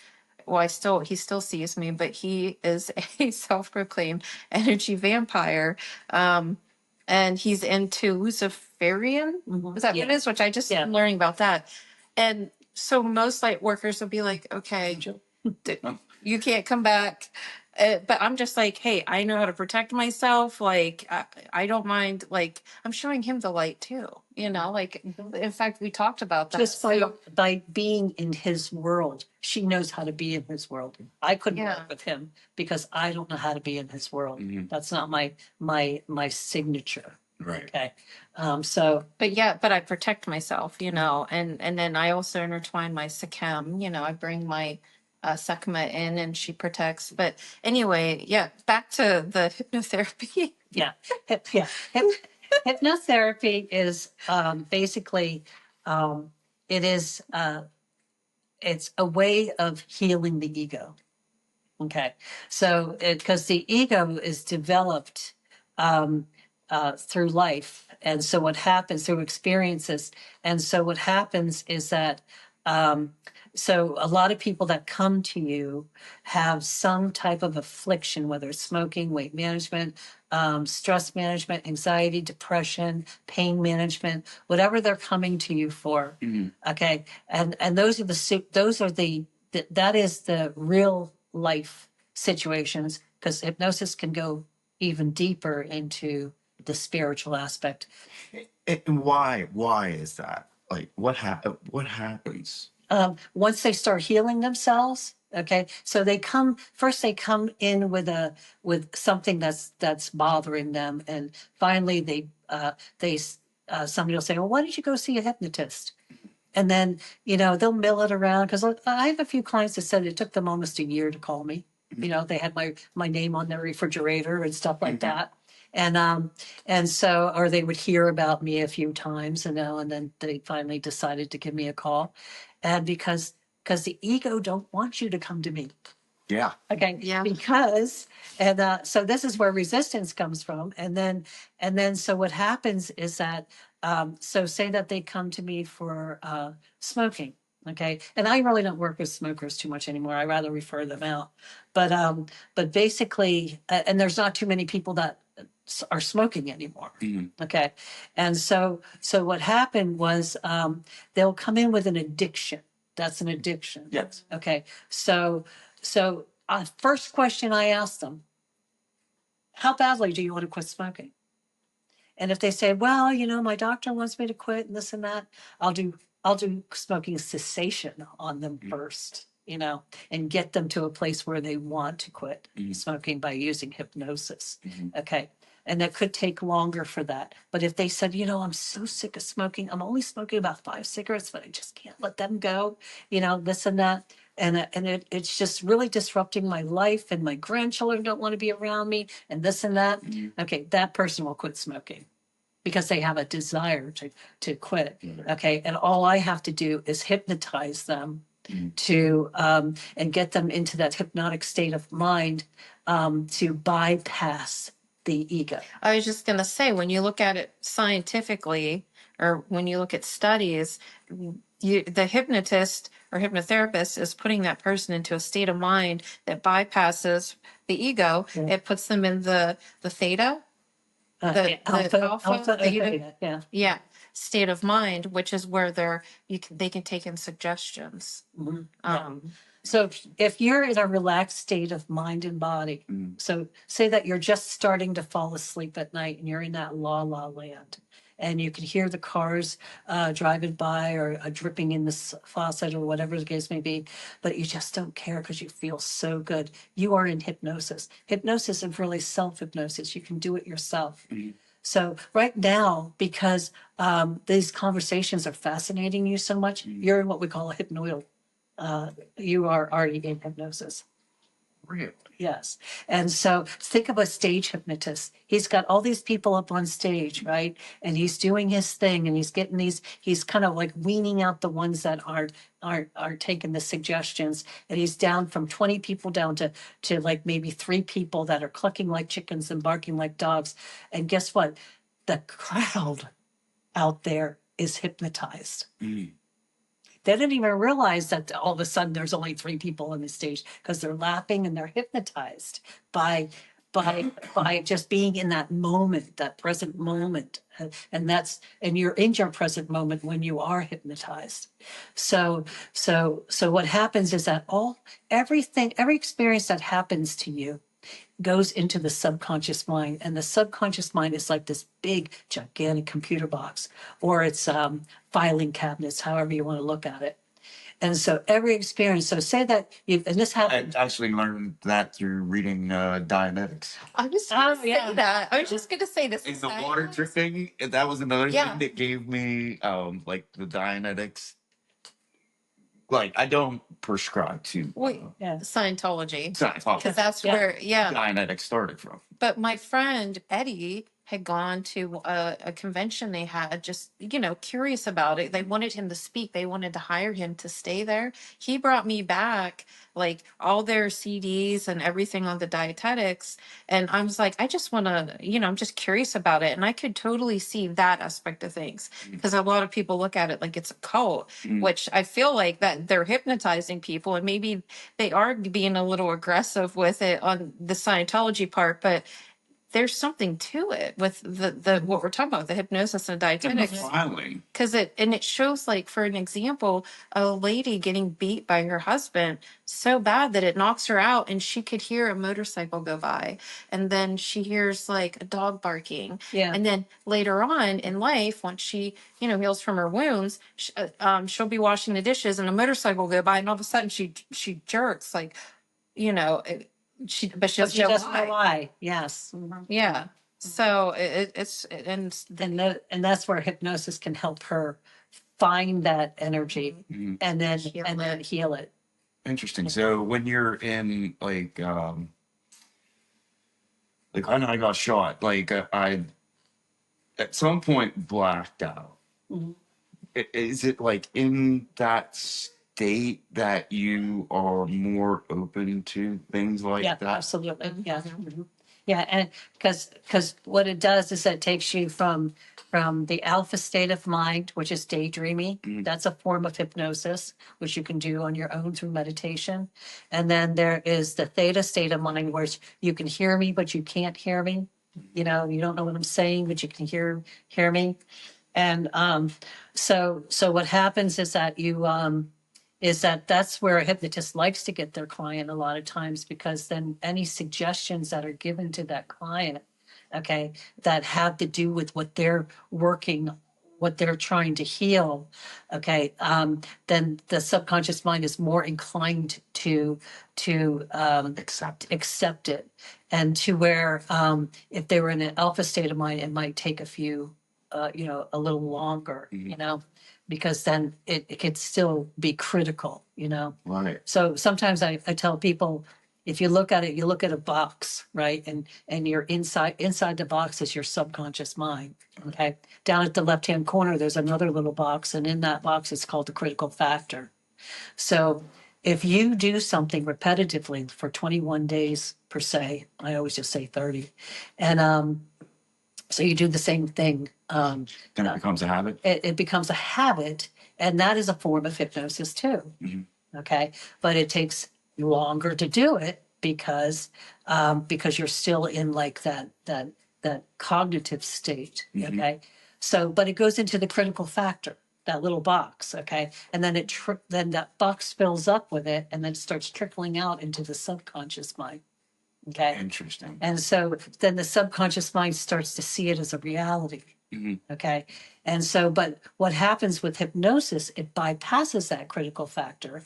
well, he still sees me, but he is a self-proclaimed energy vampire, and he's into Luciferian. Is that what it is? Which I just am learning about that, and so most light workers will be like, okay, you can't come back. But I'm just like, hey, I know how to protect myself. Like, I don't mind. Like, I'm showing him the light too. Like, in fact, we talked about that. Just by being in his world, she knows how to be in his world. I couldn't work with him because I don't know how to be in his world. That's not my signature. Right. Okay. But I protect myself, and then I also intertwine my Sekhem, I bring my Sekhmet in and she protects. But anyway, back to the hypnotherapy. Hypnotherapy is basically it's a way of healing the ego. Okay, so because the ego is developed through life, and so what happens through experiences, and so what happens is that so a lot of people that come to you have some type of affliction, whether it's smoking, weight management, stress management, anxiety, depression, pain management, whatever they're coming to you for. Okay, and those are that is the real life situations, because hypnosis can go even deeper into the spiritual aspect. And why is that? Like, what happens? Once they start healing themselves, okay, so they come in with something that's bothering them, and finally they somebody will say, well, why don't you go see a hypnotist? And then they'll mill it around, because I have a few clients that said it took them almost a year to call me. They had my name on their refrigerator and stuff like that. And so, or they would hear about me a few times, and then they finally decided to give me a call. And because the ego don't want you to come to me. Yeah. Okay. Yeah. Because, so this is where resistance comes from. And then, so what happens is that, so say that they come to me for smoking. Okay. And I really don't work with smokers too much anymore. I rather refer them out. But basically, and there's not too many people that are smoking anymore. Okay. And so what happened was, they'll come in with an addiction. That's an addiction. Yes. Okay. So first question I ask them, how badly do you want to quit smoking? And if they say, well, my doctor wants me to quit and this and that, I'll do smoking cessation on them first, and get them to a place where they want to quit smoking by using hypnosis. Okay. And that could take longer for that. But if they said, I'm so sick of smoking, I'm only smoking about 5 cigarettes, but I just can't let them go, this and that. And it's just really disrupting my life, and my grandchildren don't want to be around me, and this and that. Okay, that person will quit smoking because they have a desire to quit. Okay, and all I have to do is hypnotize them to and get them into that hypnotic state of mind to bypass the ego. I was just going to say, when you look at it scientifically, or when you look at studies, the hypnotist or hypnotherapist is putting that person into a state of mind that bypasses the ego. It puts them in the theta, the alpha, and theta. theta, Yeah. state of mind, which is where they can take in suggestions. Mhm. Yeah. So if you're in a relaxed state of mind and body, so say that you're just starting to fall asleep at night and you're in that la la land, and you can hear the cars driving by or dripping in the faucet or whatever the case may be, but you just don't care because you feel so good. You are in hypnosis. Hypnosis is really self-hypnosis. You can do it yourself. So right now, because these conversations are fascinating you so much, you're in what we call a hypnoid. You are already in hypnosis. Really? Yes. And so think of a stage hypnotist. He's got all these people up on stage, right? And he's doing his thing and he's getting he's kind of like weaning out the ones that aren't taking the suggestions. And he's down from 20 people down to like maybe 3 people that are clucking like chickens and barking like dogs. And guess what? The crowd out there is hypnotized. They didn't even realize that all of a sudden there's only 3 people on the stage because they're laughing and they're hypnotized by just being in that moment, that present moment. And you're in your present moment when you are hypnotized. So what happens is that every experience that happens to you goes into the subconscious mind, and the subconscious mind is like this big gigantic computer box, or it's filing cabinets, however you want to look at it. And so every experience, so say that and this I happened. actually learned that through reading Dianetics. I was going to say that. I was just going to say this. And the water dripping, that was another thing that gave me like the Dianetics. Like, I don't prescribe to Scientology. Scientology. Because that's where, Dianetics started from. But my friend Eddie had gone to a convention they had, just, curious about it. They wanted him to speak. They wanted to hire him to stay there. He brought me back like all their CDs and everything on the dietetics. And I was like, I just want to, I'm just curious about it. And I could totally see that aspect of things, because a lot of people look at it like it's a cult, which I feel like that they're hypnotizing people, and maybe they are being a little aggressive with it on the Scientology part, but there's something to it with the what we're talking about, the hypnosis and dietetics. Because it shows, like, for an example, a lady getting beat by her husband so bad that it knocks her out, and she could hear a motorcycle go by, and then she hears like a dog barking. And then later on in life, once she heals from her wounds, she'll be washing the dishes and a motorcycle will go by, and all of a sudden she jerks, like, she doesn't know why. Yes. Yeah. So it's and that's where hypnosis can help her find that energy and then heal it. Interesting. So when you're in like I know I got shot. Like I at some point blacked out. Is it like in that state that you are more open to things like that? Absolutely. Yeah. Yeah, and because what it does is it takes you from the alpha state of mind, which is daydreaming. That's a form of hypnosis, which you can do on your own through meditation. And then there is the theta state of mind, where you can hear me, but you can't hear me. You don't know what I'm saying, but you can hear me. And so what happens is that that's where a hypnotist likes to get their client a lot of times, because then any suggestions that are given to that client, okay, that have to do with what they're trying to heal, okay, then the subconscious mind is more inclined to accept it, and to where if they were in an alpha state of mind, it might take a few, a little longer, because then it could still be critical, Right. So sometimes I tell people, if you look at it, you look at a box, right? And you're inside the box is your subconscious mind. Okay. Down at the left-hand corner, there's another little box, and in that box it's called the critical factor. So if you do something repetitively for 21 days per se, I always just say 30, and so you do the same thing. Then it becomes a habit. It becomes a habit, and that is a form of hypnosis too. Okay, but it takes longer to do it because you're still in like that cognitive state. Okay, So, but it goes into the critical factor, that little box, okay? And then then that box fills up with it, and then starts trickling out into the subconscious mind, okay? Interesting. And so then the subconscious mind starts to see it as a reality. Okay. And so, but what happens with hypnosis, it bypasses that critical factor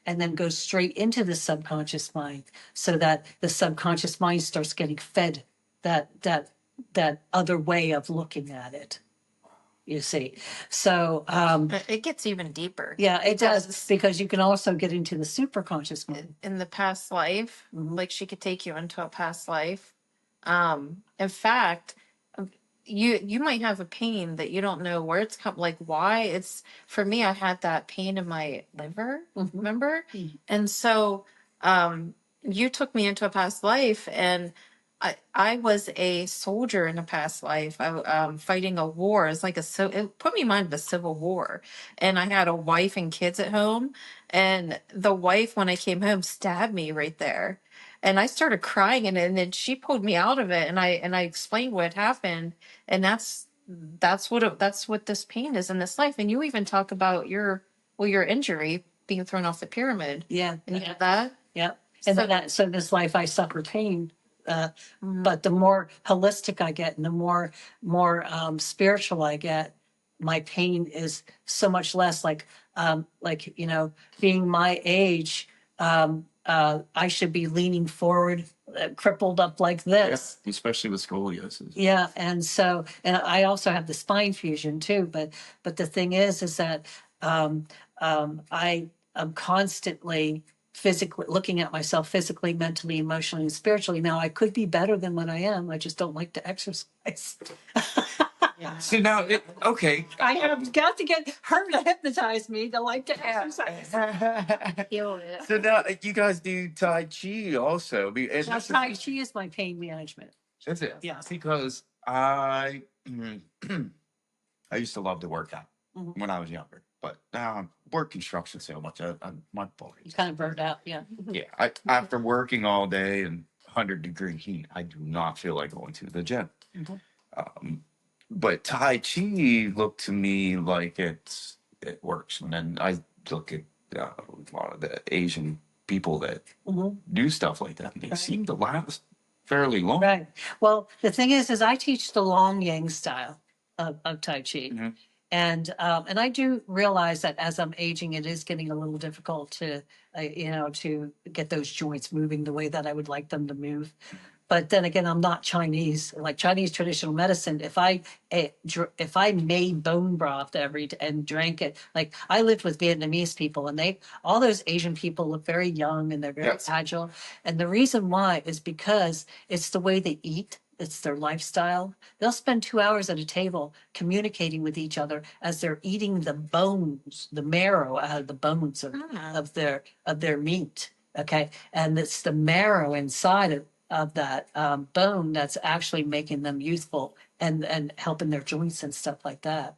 and then goes straight into the subconscious mind, so that the subconscious mind starts getting fed that other way of looking at it. You see. So It gets even deeper. yeah, it does, because you can also get into the superconscious mind. In the past life, like she could take you into a past life. In fact, you might have a pain that you don't know where it's come, like why. It's, for me, I had that pain in my liver, remember? And so you took me into a past life, and I was a soldier in a past life. I fighting a war. It's like it put me in mind of a civil war. And I had a wife and kids at home, and the wife, when I came home, stabbed me right there. And I started crying, and then she pulled me out of it, and I explained what happened, and that's what this pain is in this life. And you even talk about your injury being thrown off the pyramid. Yeah. And you had that. Yeah. And So- then so this life I suffer pain. But the more holistic I get and the more spiritual I get, my pain is so much less. Like, being my age, I should be leaning forward, crippled up like this. Yeah, especially with scoliosis. Yeah, and so, and I also have the spine fusion too. But the thing is that I am constantly physically looking at myself, physically, mentally, emotionally, and spiritually. Now I could be better than what I am. I just don't like to exercise. So now, okay. I have got to get her to hypnotize me to like to exercise. So now you guys do Tai Chi also. Now, Tai Chi is my pain management. Is it? Yeah. Because I used to love to work out when I was younger, but now I work construction so much. My body. You kind of burned out, yeah. Yeah. After working all day in 100-degree heat, I do not feel like going to the gym. But Tai Chi looked to me like it works. And then I look at a lot of the Asian people that do stuff like that, and they seem to last fairly long. Right. Well, the thing is I teach the long yang style of Tai Chi. And I do realize that as I'm aging, it is getting a little difficult to get those joints moving the way that I would like them to move. But then again, I'm not Chinese. Like Chinese traditional medicine, if I made bone broth and drank it, like I lived with Vietnamese people, and all those Asian people look very young and they're very agile. And the reason why is because it's the way they eat. It's their lifestyle. They'll spend 2 hours at a table communicating with each other as they're eating the bones, the marrow out of the bones of their meat. Okay, and it's the marrow inside of that bone that's actually making them youthful and helping their joints and stuff like that.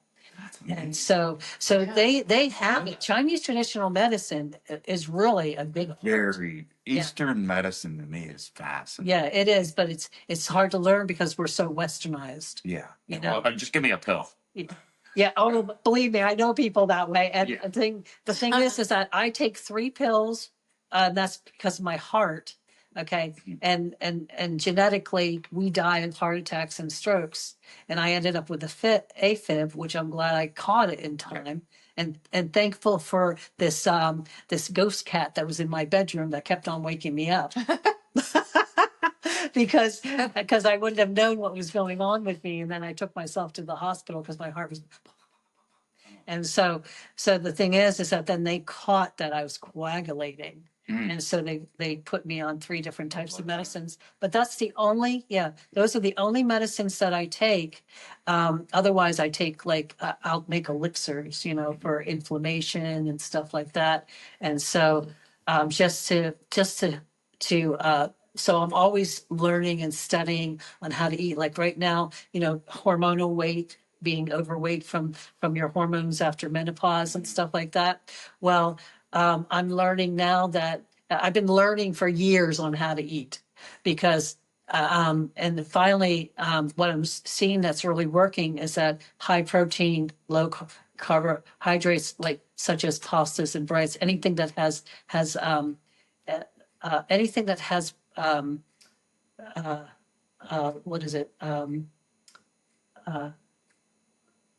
And so they have it. Chinese traditional medicine is really a big Very Eastern medicine to me is fascinating. Yeah, it is, but it's hard to learn because we're so westernized. Yeah. You know? Well, just give me a pill. Yeah. Oh, believe me, I know people that way. And Yeah. the thing is that I take 3 pills. That's because of my heart. Okay. And genetically we die of heart attacks and strokes. And I ended up with AFib, which I'm glad I caught it in time. And thankful for this ghost cat that was in my bedroom that kept on waking me up. because I wouldn't have known what was going on with me. And then I took myself to the hospital because my heart was. And so the thing is that then they caught that I was coagulating. And so they put me on 3 different types of medicines. But that's those are the only medicines that I take. Otherwise I take I'll make elixirs, for inflammation and stuff like that. And so so I'm always learning and studying on how to eat. Like right now, hormonal weight, being overweight from your hormones after menopause and stuff like that. Well, I'm learning now that I've been learning for years on how to eat, because And finally, what I'm seeing that's really working is that high protein, low carbohydrates, like such as pastas and breads, anything that has anything that has what is it?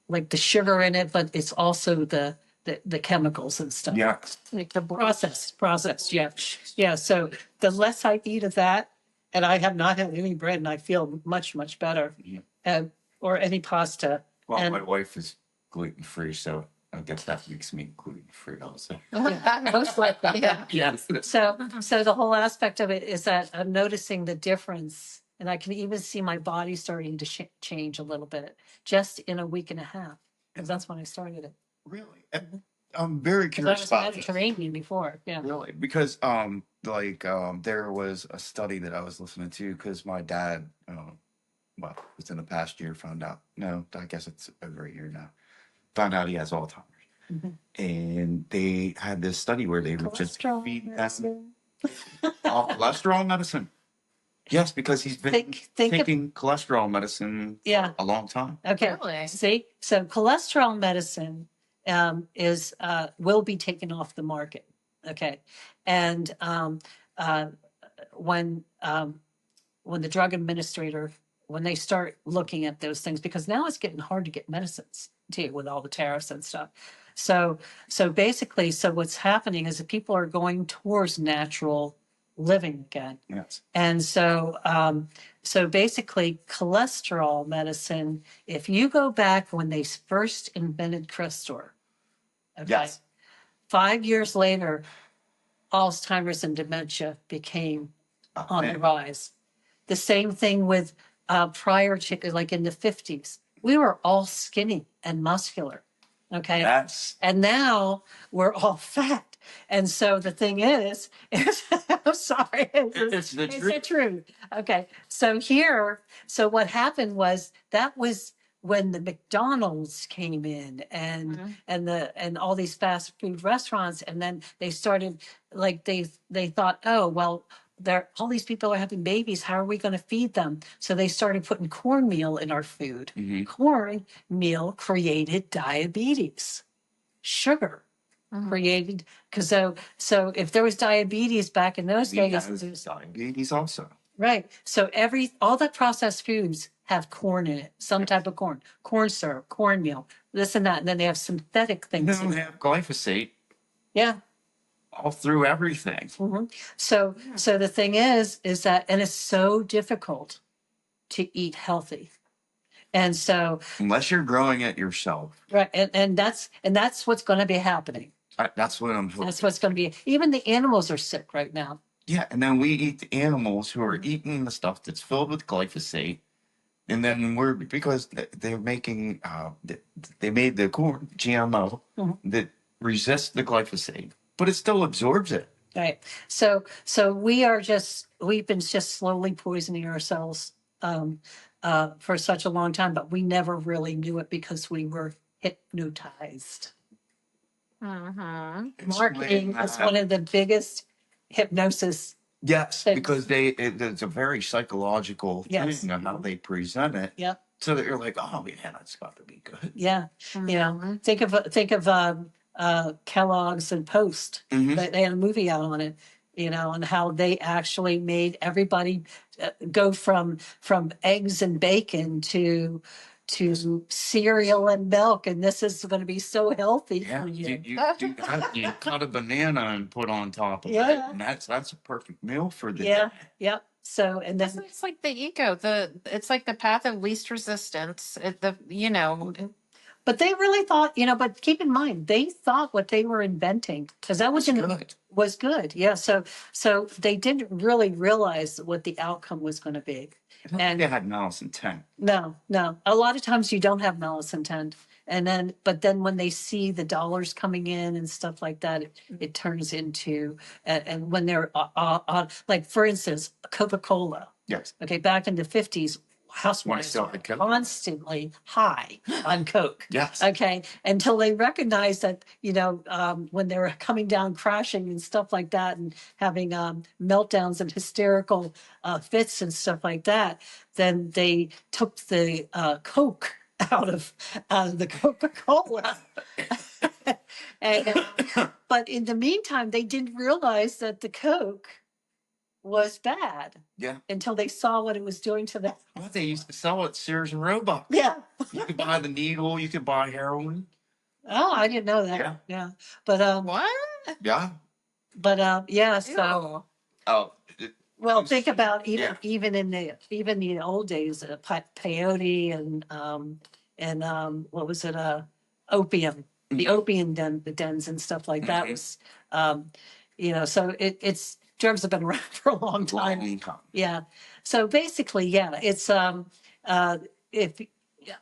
Like the sugar in it, but it's also the chemicals and stuff. Yeah. Like the process, yeah. Yeah, so the less I eat of that, and I have not had any bread and I feel much, much better. Or any pasta. Well, And- my wife is gluten free, so I guess that makes me gluten free also. Most likely, yeah. Yes. So the whole aspect of it is that I'm noticing the difference, and I can even see my body starting to change a little bit just in a week and a half, because that's when I started it. Really? I'm very 'Cause I curious was about this. Mediterranean before, yeah. Really? Because there was a study that I was listening to because my dad well, within the past year found out, no, I guess it's over a year now, found out he has Alzheimer's. Mhm. And they had this study where they would just Cholesterol feed him medicine. cholesterol medicine. Yes, because he's been Think of- taking cholesterol medicine Yeah. for a long time. Okay, Really? see, so cholesterol medicine is will be taken off the market. Okay, and when the drug administrator, when they start looking at those things, because now it's getting hard to get medicines too with all the tariffs and stuff. So basically, so what's happening is that people are going towards natural living again. Yes. And so basically cholesterol medicine, if you go back when they first invented Crestor, okay, Yes. 5 years later, Alzheimer's and dementia became on the rise. The same thing with prior to, like in the 50s, we were all skinny and muscular. Okay. Yes. And now we're all fat. And so the thing is I'm sorry. It's the It's truth. the truth. Okay. So what happened was that was when the McDonald's came in and all these fast food restaurants, and then they started like they thought, oh well, all these people are having babies. How are we going to feed them? So they started putting cornmeal in our food. Mhm. Cornmeal created diabetes. Sugar created, because so if there was diabetes back in those He days, has diabetes also. right? So all the processed foods have corn in it, some type of corn syrup, cornmeal, this and that, and then they have synthetic They things. don't have glyphosate Yeah. all through everything. Mhm. So the thing is that, and it's so difficult to eat healthy. And so, Unless you're growing it yourself. right, and that's what's going to be happening. That's what I'm hoping. That's what's going to be. Even the animals are sick right now. Yeah, and then we eat the animals who are eating the stuff that's filled with glyphosate, and then because they're making they made the corn GMO that resists the glyphosate, but it still absorbs it. Right. So we've been just slowly poisoning ourselves for such a long time, but we never really knew it because we were hypnotized. Marketing is one of the biggest hypnosis. Yes, things. because it's a very psychological Yes. thing on how they present it. Yep. So that you're like, oh man, that's got to be good. Yeah. You know, think of Kellogg's and Post. Mhm. They had a movie out on it, you know, and how they actually made everybody go from eggs and bacon to cereal and milk, and this is going to be so healthy Yeah, for you. you cut a banana and put on top of it, Yeah. and that's a perfect meal for the Yeah. day. Yep. So and then It's like the ego. It's like the path of least resistance. but they really thought, you know, but keep in mind, they thought what they were inventing, because that was Good. was good. Yeah. So they didn't really realize what the outcome was going to be. And they had malice intent. No. A lot of times you don't have malice intent. But then when they see the dollars coming in and stuff like that, it turns into, and when they're, like for instance, Coca-Cola. Yes. Okay. Back in the 50s, housewives sell were the coke. constantly high on coke. Yes. Okay, until they recognized that, when they were coming down crashing and stuff like that, and having meltdowns and hysterical fits and stuff like that, then they took the coke out of the Coca-Cola. and, but in the meantime, they didn't realize that the coke was bad Yeah. until they saw what it was doing to them. Well, they used to sell it at Sears and Roebuck. Yeah. You could buy the needle. You could buy heroin. Oh, I didn't know that. Yeah. Yeah. But What? Yeah. yeah. So Oh. well, think about Yeah. even in the old days, peyote and what was it? Opium. The opium dens and stuff like that was, so it's drugs have been around for a long time. Long time. Yeah. So basically, yeah, it's if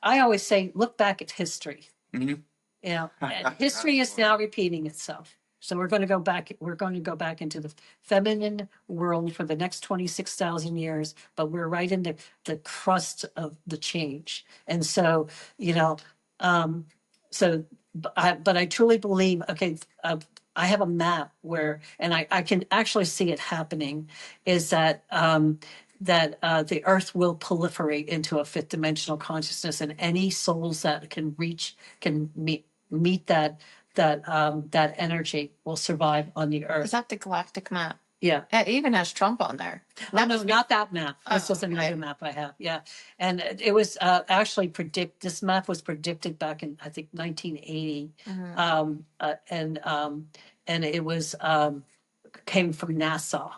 I always say, look back at history. Mhm. And history is now repeating itself. So we're going to go back. We're going to go back into the feminine world for the next 26,000 years, but we're right in the crust of the change. And so, but I truly believe. Okay, I have a map where, and I can actually see it happening. Is that the Earth will proliferate into a fifth dimensional consciousness, and any souls that can meet that energy will survive on the Is Earth. that the galactic map? Yeah. It even has Trump on there. No, not that map. This is okay. another map I have. Yeah. And it was actually this map was predicted back in, I think, 1980. And it was came from NASA.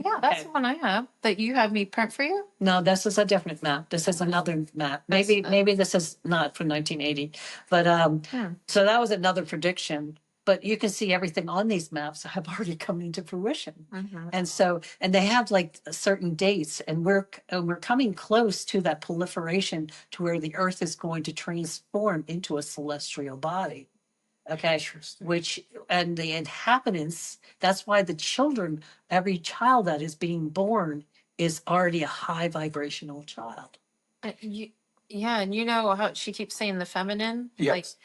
Yeah, that's the one I have that you had me print for you. No, this is a different map. This is another map. Maybe this is not from 1980, but so that was another prediction. But you can see everything on these maps have already come into fruition, and they have like certain dates, and we're coming close to that proliferation to where the Earth is going to transform into a celestial body. Okay, and the inhabitants, that's why every child that is being born is already a high vibrational child. Yeah, and you know how she keeps saying the feminine? Yes.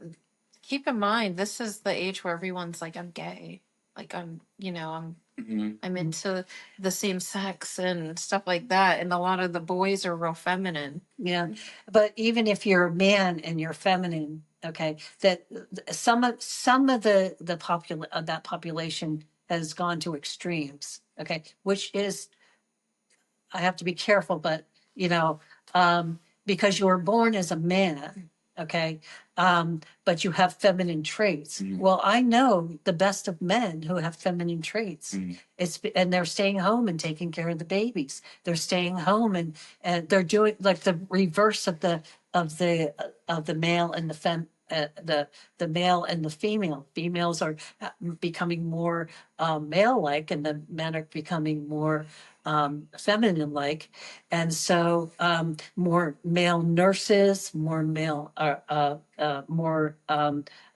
Like, keep in mind, this is the age where everyone's like, I'm gay. Like, I'm into the same sex and stuff like that. And a lot of the boys are real feminine. Yeah. But even if you're a man and you're feminine, okay, that some of that population has gone to extremes, okay, which is, I have to be careful, but because you were born as a man, okay, but you have feminine traits. Well, I know the best of men who have feminine traits. And they're staying home and taking care of the babies. They're staying home and they're doing like the reverse of the male and the male and the female. Females are becoming more male-like, and the men are becoming more feminine-like, and so more male nurses, more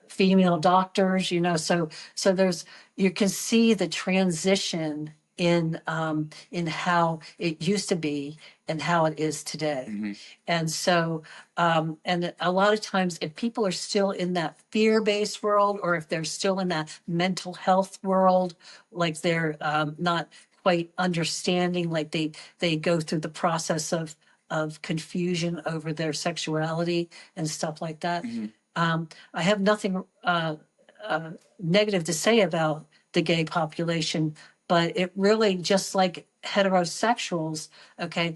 female doctors. So there's, you can see the transition in how it used to be and how it is today. And so and a lot of times, if people are still in that fear-based world, or if they're still in that mental health world, like they're not quite understanding, like they go through the process of confusion over their sexuality and stuff like that. I have nothing negative to say about the gay population, but it really, just like heterosexuals, okay,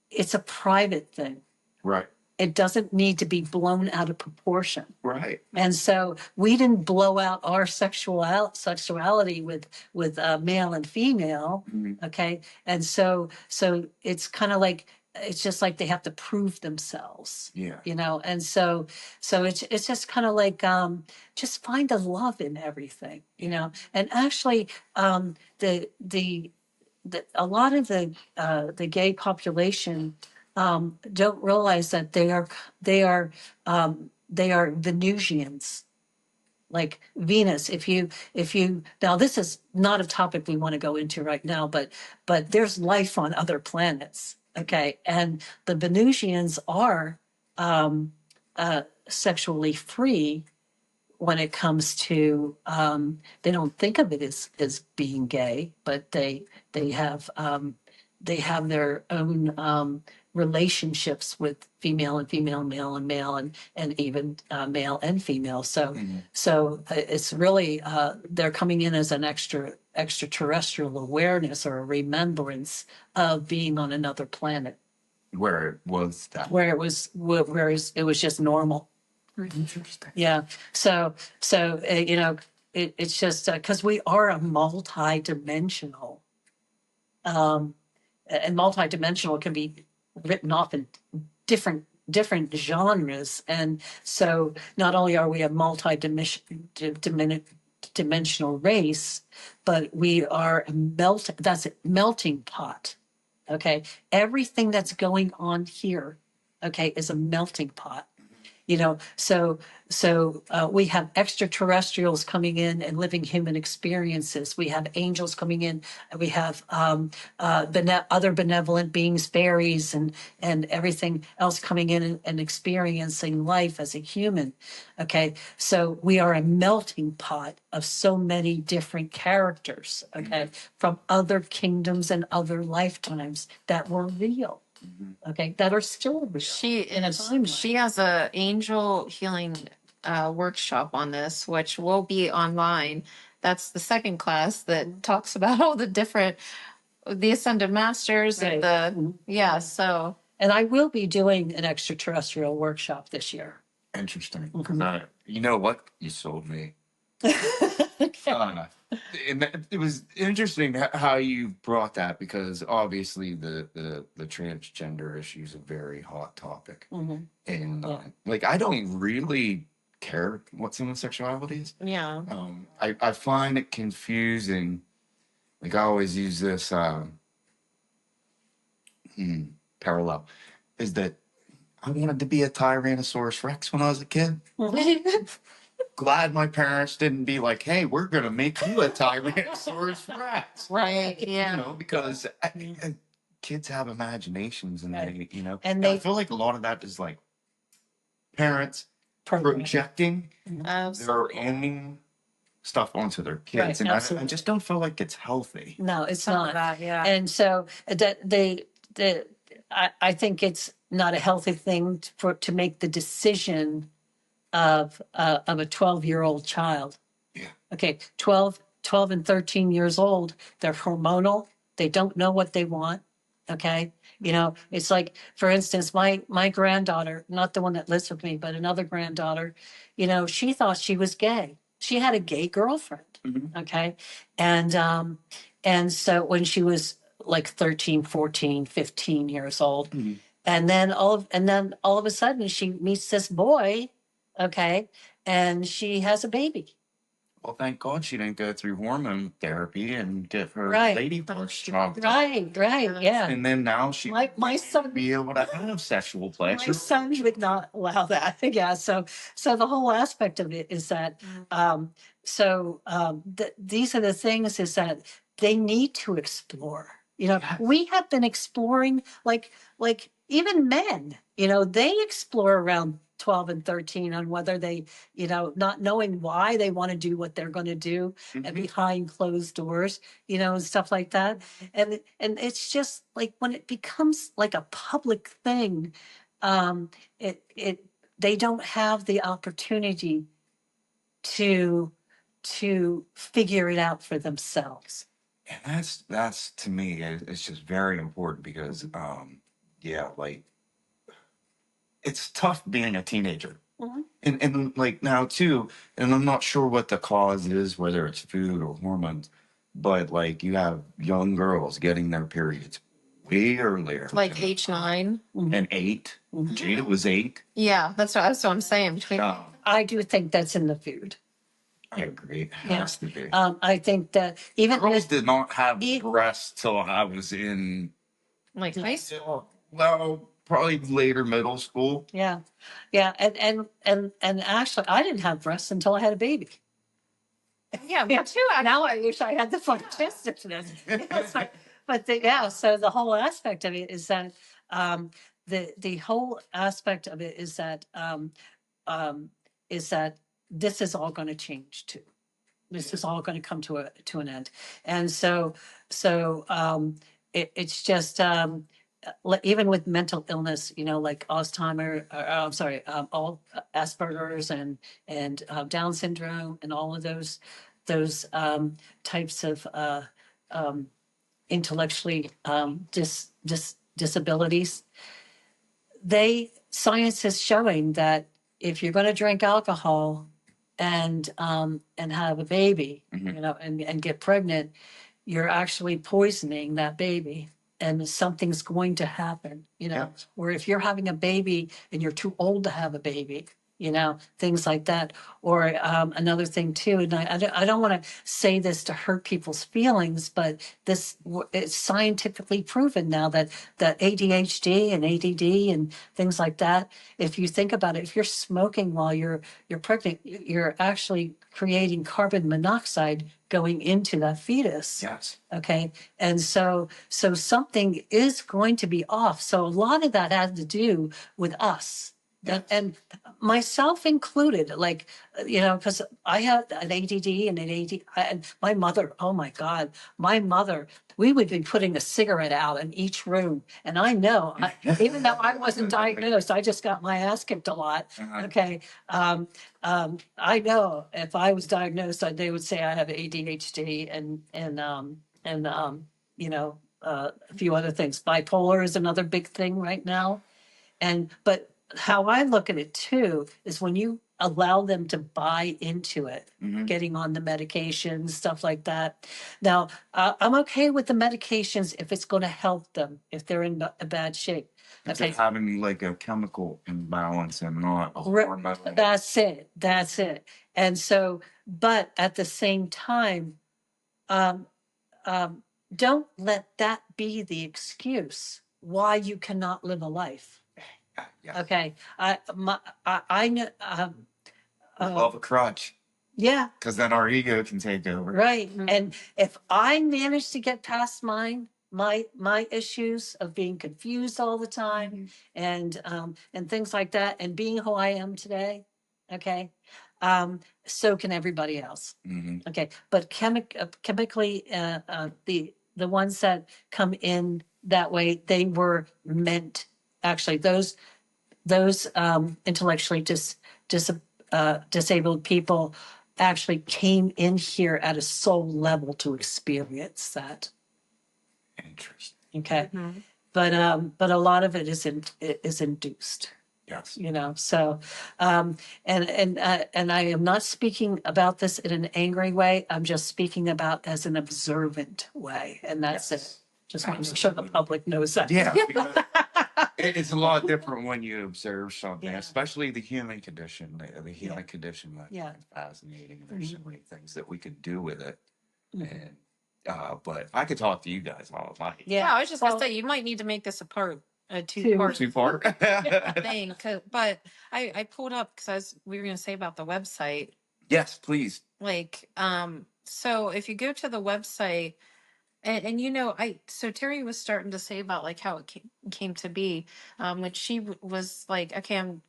it's a private thing. Right. It doesn't need to be blown out of proportion. Right. And so we didn't blow out our sexuality with male and female. Okay. And so it's kind of like, it's just like they have to prove themselves. Yeah. And so it's just kind of like, just find the love in everything, and actually, a lot of the gay population don't realize that they are Venusians, like Venus. If you now, this is not a topic we want to go into right now, but there's life on other planets. Okay. And the Venusians are sexually free when it comes to, they don't think of it as being gay, but they have, they have their own relationships with female and female, male and male, and even male and female. So, it's really they're coming in as an extraterrestrial awareness or a remembrance of being on another planet Where it was that. where it was just normal. Interesting. Yeah. So, it's just because we are a multi-dimensional, and multi-dimensional can be written off in different genres. And so not only are we a multi-dimensional race, but we are that's a melting pot. Okay. Everything that's going on here, okay, is a melting pot. So we have extraterrestrials coming in and living human experiences. We have angels coming in. We have other benevolent beings, fairies, and everything else coming in and experiencing life as a human. Okay, so we are a melting pot of so many different characters. Okay, from other kingdoms and other lifetimes that were real. Okay, that are still real. She has a angel healing workshop on this, which will be online. That's the second class that talks about all the different the ascended masters Right. and the so And I will be doing an extraterrestrial workshop this year. Interesting. You know what? You sold me. It was interesting how you brought that, because obviously the transgender issue is a very hot topic, and like I don't really care what someone's sexuality is. yeah. I find it confusing. Like I always use this parallel, is that I wanted to be a Tyrannosaurus Rex when I was a kid. Glad my parents didn't be like, "Hey, we're gonna make you a Tyrannosaurus Rex." Right. Yeah. Because kids have imaginations, and they, And I feel like a lot of that is like parents projecting their own stuff onto their kids, Right, and I just don't feel like it's healthy. No, it's Some of not. that, yeah. And so I think it's not a healthy thing to make the decision of a 12-year-old child. Yeah. Okay, 12 and 13 years old, they're hormonal. They don't know what they want. Okay. It's like, for instance, my granddaughter, not the one that lives with me, but another granddaughter, she thought she was gay. She had a gay girlfriend. Okay. And so when she was like 13, 14, 15 years old, and then all of a sudden she meets this boy, okay, and she has a baby. Well, thank God she didn't go through hormone therapy and get her Right. lady parts chopped. Right, yeah. And then now she My son be able to have sexual pleasure. My son would not allow that. Yeah. So the whole aspect of it is that, these are the things is that they need to explore. Yes. We have been exploring, like even men, they explore around 12 and 13 on whether they, not knowing why they want to do what they're going to do and behind closed doors, and stuff like that. And it's just like when it becomes like a public thing, they don't have the opportunity to figure it out for themselves. And that's to me, it's just very important, because like it's tough being a teenager. And like now too, and I'm not sure what the cause is, whether it's food or hormones, but like you have young girls getting their periods way earlier. Like age 9 and 8. Jada was 8. Yeah, that's what I'm saying. I do think that's in the food. I agree. It has to be. I think that even girls did not have breasts till I was in like high school. Well, probably later middle school. Yeah. And actually, I didn't have breasts until I had a baby. Yeah, me too. Now I wish I had the fun test of this. But so the whole aspect of it is that, the whole aspect of it um, is that this is all going to change too. This is all going to come to an end. And it's just, even with mental illness, like Alzheimer, I'm sorry, all Asperger's and Down syndrome and all of those types of um, intellectually disabilities. Science is showing that if you're going to drink alcohol and have a baby, and get pregnant, you're actually poisoning that baby, and something's going to happen, Yes. or if you're having a baby and you're too old to have a baby, things like that. Or another thing too, and I don't want to say this to hurt people's feelings, but it's scientifically proven now that ADHD and ADD and things like that, if you think about it, if you're smoking while you're pregnant, you're actually creating carbon monoxide going into that fetus. Yes. Okay. And so something is going to be off. So a lot of that had to do with us. Yes. And myself included, like, because I had an ADD and an AD, and my mother, oh my God, we would be putting a cigarette out in each room. And I know, even though I wasn't diagnosed, I just got my ass kicked a lot. Uh-huh. Okay. I know if I was diagnosed, they would say I have ADHD and a few other things. Bipolar is another big thing right now. But how I look at it too is when you allow them to buy into it, Mhm. getting on the medications, stuff like that. Now, I'm okay with the medications if it's going to help them, if they're in a bad shape. If they're having like a chemical imbalance and not a hormonal. That's it. And so, but at the same time, um, don't let that be the excuse why you cannot live a life. Yeah. Okay, I know. Love a crutch, Yeah, because then our ego can take over. right. And if I manage to get past my issues of being confused all the time and things like that, and being who I am today, okay, so can everybody else. Mhm. Okay, but chemically, the ones that come in that way, they were meant, actually, those intellectually disabled people actually came in here at a soul level to experience that. Interesting. Okay. But a lot of it is induced. Yes. So and I am not speaking about this in an angry way. I'm just speaking about as an observant way, and that's it. Just want to make sure the public knows that. Yeah. Because it's a lot different when you observe something, especially the human condition, the human condition. It's fascinating. There's so many things that we could do with it. And but I could talk to you guys all night. Yeah, I was just gonna say you might need to make this a two-part Too far. thing. But I pulled up because we were gonna say about the website. Yes, please. Like, so if you go to the website, and so Terry was starting to say about like how it came to be, when she was like, okay, I'm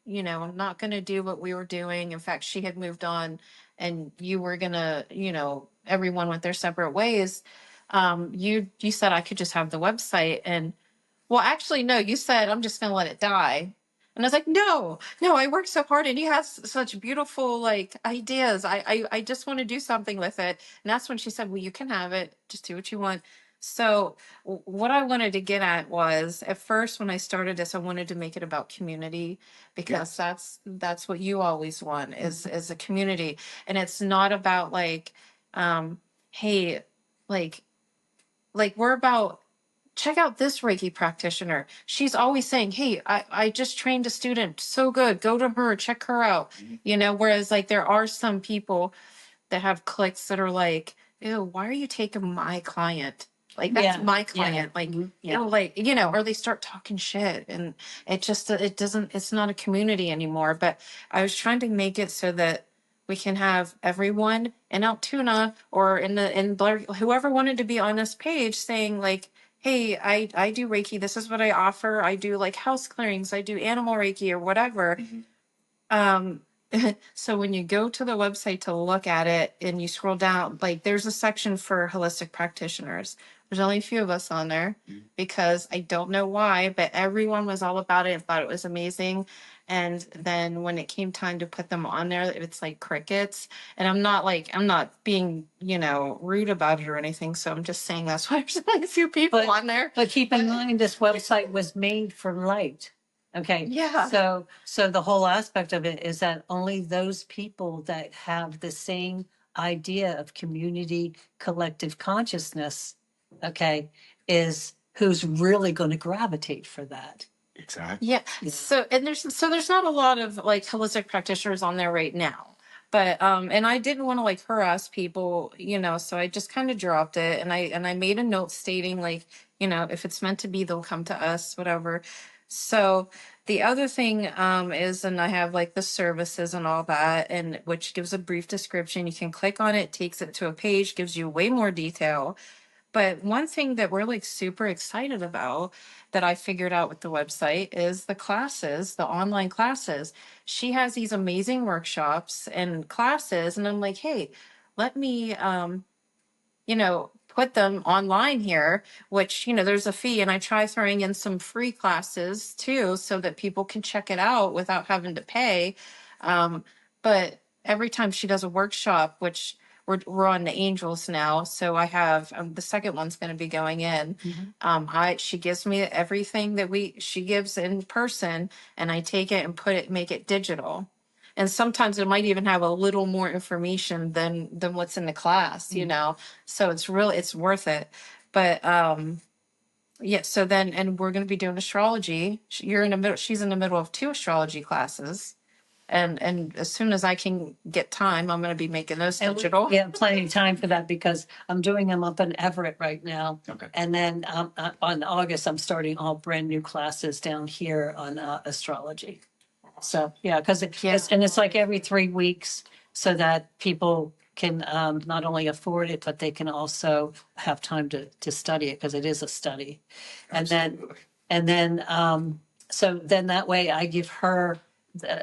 not gonna do what we were doing. In fact, she had moved on, and you were gonna, everyone went their separate ways. You said I could just have the website, and well, actually, no, you said I'm just gonna let it die. And I was like, no, I worked so hard and he has such beautiful like ideas. I just want to do something with it. And that's when she said, well, you can have it. Just do what you want. So what I wanted to get at was at first when I started this, I wanted to make it about community because that's what you always want is a community. And it's not about like, hey, like we're about check out this Reiki practitioner. She's always saying, hey, I just trained a student. So good. Go to her, check her out. Whereas like there are some people that have clicks that are like, ew, why are you taking my client? Like that's my client. Like, or they start talking shit and it's not a community anymore. But I was trying to make it so that we can have everyone in Altoona or in Blair, whoever wanted to be on this page saying like, hey, I do Reiki. This is what I offer. I do like house clearings. I do animal Reiki or whatever. Um, so when you go to the website to look at it and you scroll down, like there's a section for holistic practitioners. There's only a few of us on there because I don't know why, but everyone was all about it and thought it was amazing. And then when it came time to put them on there, it's like crickets. And I'm not being, rude about it or anything. So I'm just saying that's why there's only a few people But- on there. But keep in mind, this website was made for light. Okay. Yeah. So the whole aspect of it is that only those people that have the same idea of community, collective consciousness, okay, is who's really going to gravitate for that. Exactly. Yeah. Yeah. So there's not a lot of like holistic practitioners on there right now. But and I didn't want to like harass people, so I just kind of dropped it and I made a note stating like, if it's meant to be, they'll come to us, whatever. So the other thing is, and I have like the services and all that, and which gives a brief description. You can click on it, takes it to a page, gives you way more detail. But one thing that we're like super excited about that I figured out with the website is the classes, the online classes. She has these amazing workshops and classes, and I'm like, hey, let me put them online here, which, there's a fee. And I try throwing in some free classes too, so that people can check it out without having to pay. But every time she does a workshop, which we're on the angels now. So I have the second one's going to be going in. She gives me everything that she gives in person, and I take it and make it digital. And sometimes it might even have a little more information than what's in the class, so it's worth it. But yeah, so then, and we're going to be doing astrology. She's in the middle of 2 astrology classes. And as soon as I can get time, I'm going to be making those digital. We have plenty of time for that because I'm doing them up in Everett right now. Okay. And then on August, I'm starting all brand new classes down here on astrology. So, yeah, because it's like every 3 weeks so that people can not only afford it, but they can also have time to study it because it is a study. And then, so then that way I give her,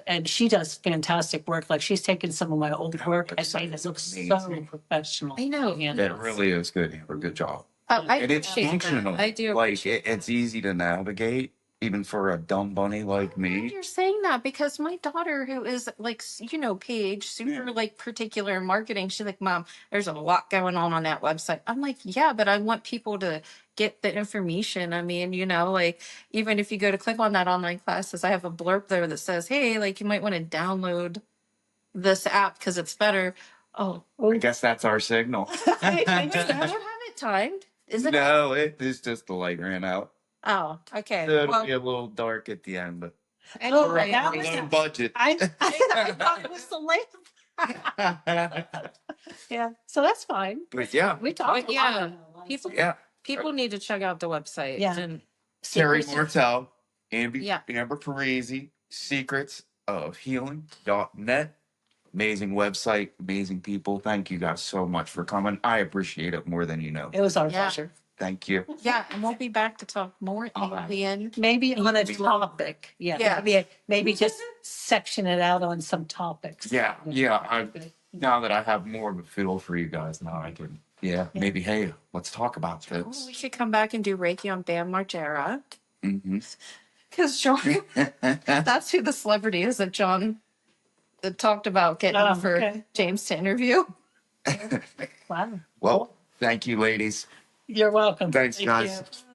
and she does fantastic work. Like she's taken some of my old work and made it look so Amazing. professional. I know. Yeah. It really is good. You do a good job. I And it's appreciate that. functional. I do. Like it's easy to navigate, even for a dumb bunny like I'm glad me. you're saying that because my daughter, who is like, Paige, super like particular in marketing, she's like, Mom, there's a lot going on that website. I'm like, yeah, but I want people to get the information. I mean, like even if you go to click on that online classes, I have a blurb there that says, hey, like you might want to download this app because it's better. Oh, I guess that's our signal. I don't have it timed. Is it? No, it's just the light ran out. Oh, okay. So it'll Well, be a little dark at the end, but Oh, we're that on was low a- budget. I thought it was the lamp. Yeah, so that's fine. But yeah, We talked. But yeah, people yeah. people need to check out the website. Yeah. And Teri Martell, Yeah. Amber Parisi, Secrets of Healing.net. Amazing website, amazing people. Thank you guys so much for coming. I appreciate it more than you know. It was our Yeah. pleasure. Thank you. Yeah, and we'll be back to talk more at the end. Maybe on a topic. Yeah. Yeah. Maybe just section it out on some topics. Yeah. Now that I have more of a feel for you guys, now I can. Yeah. Maybe. Hey, let's talk about Oh, this. we should come back and do Reiki on Bam Margera. Mm-hmm. Because John, that's who the celebrity is that John that talked about getting for okay. James to interview. Wow. Well, thank you, ladies. You're welcome. Thanks, Thank guys. you.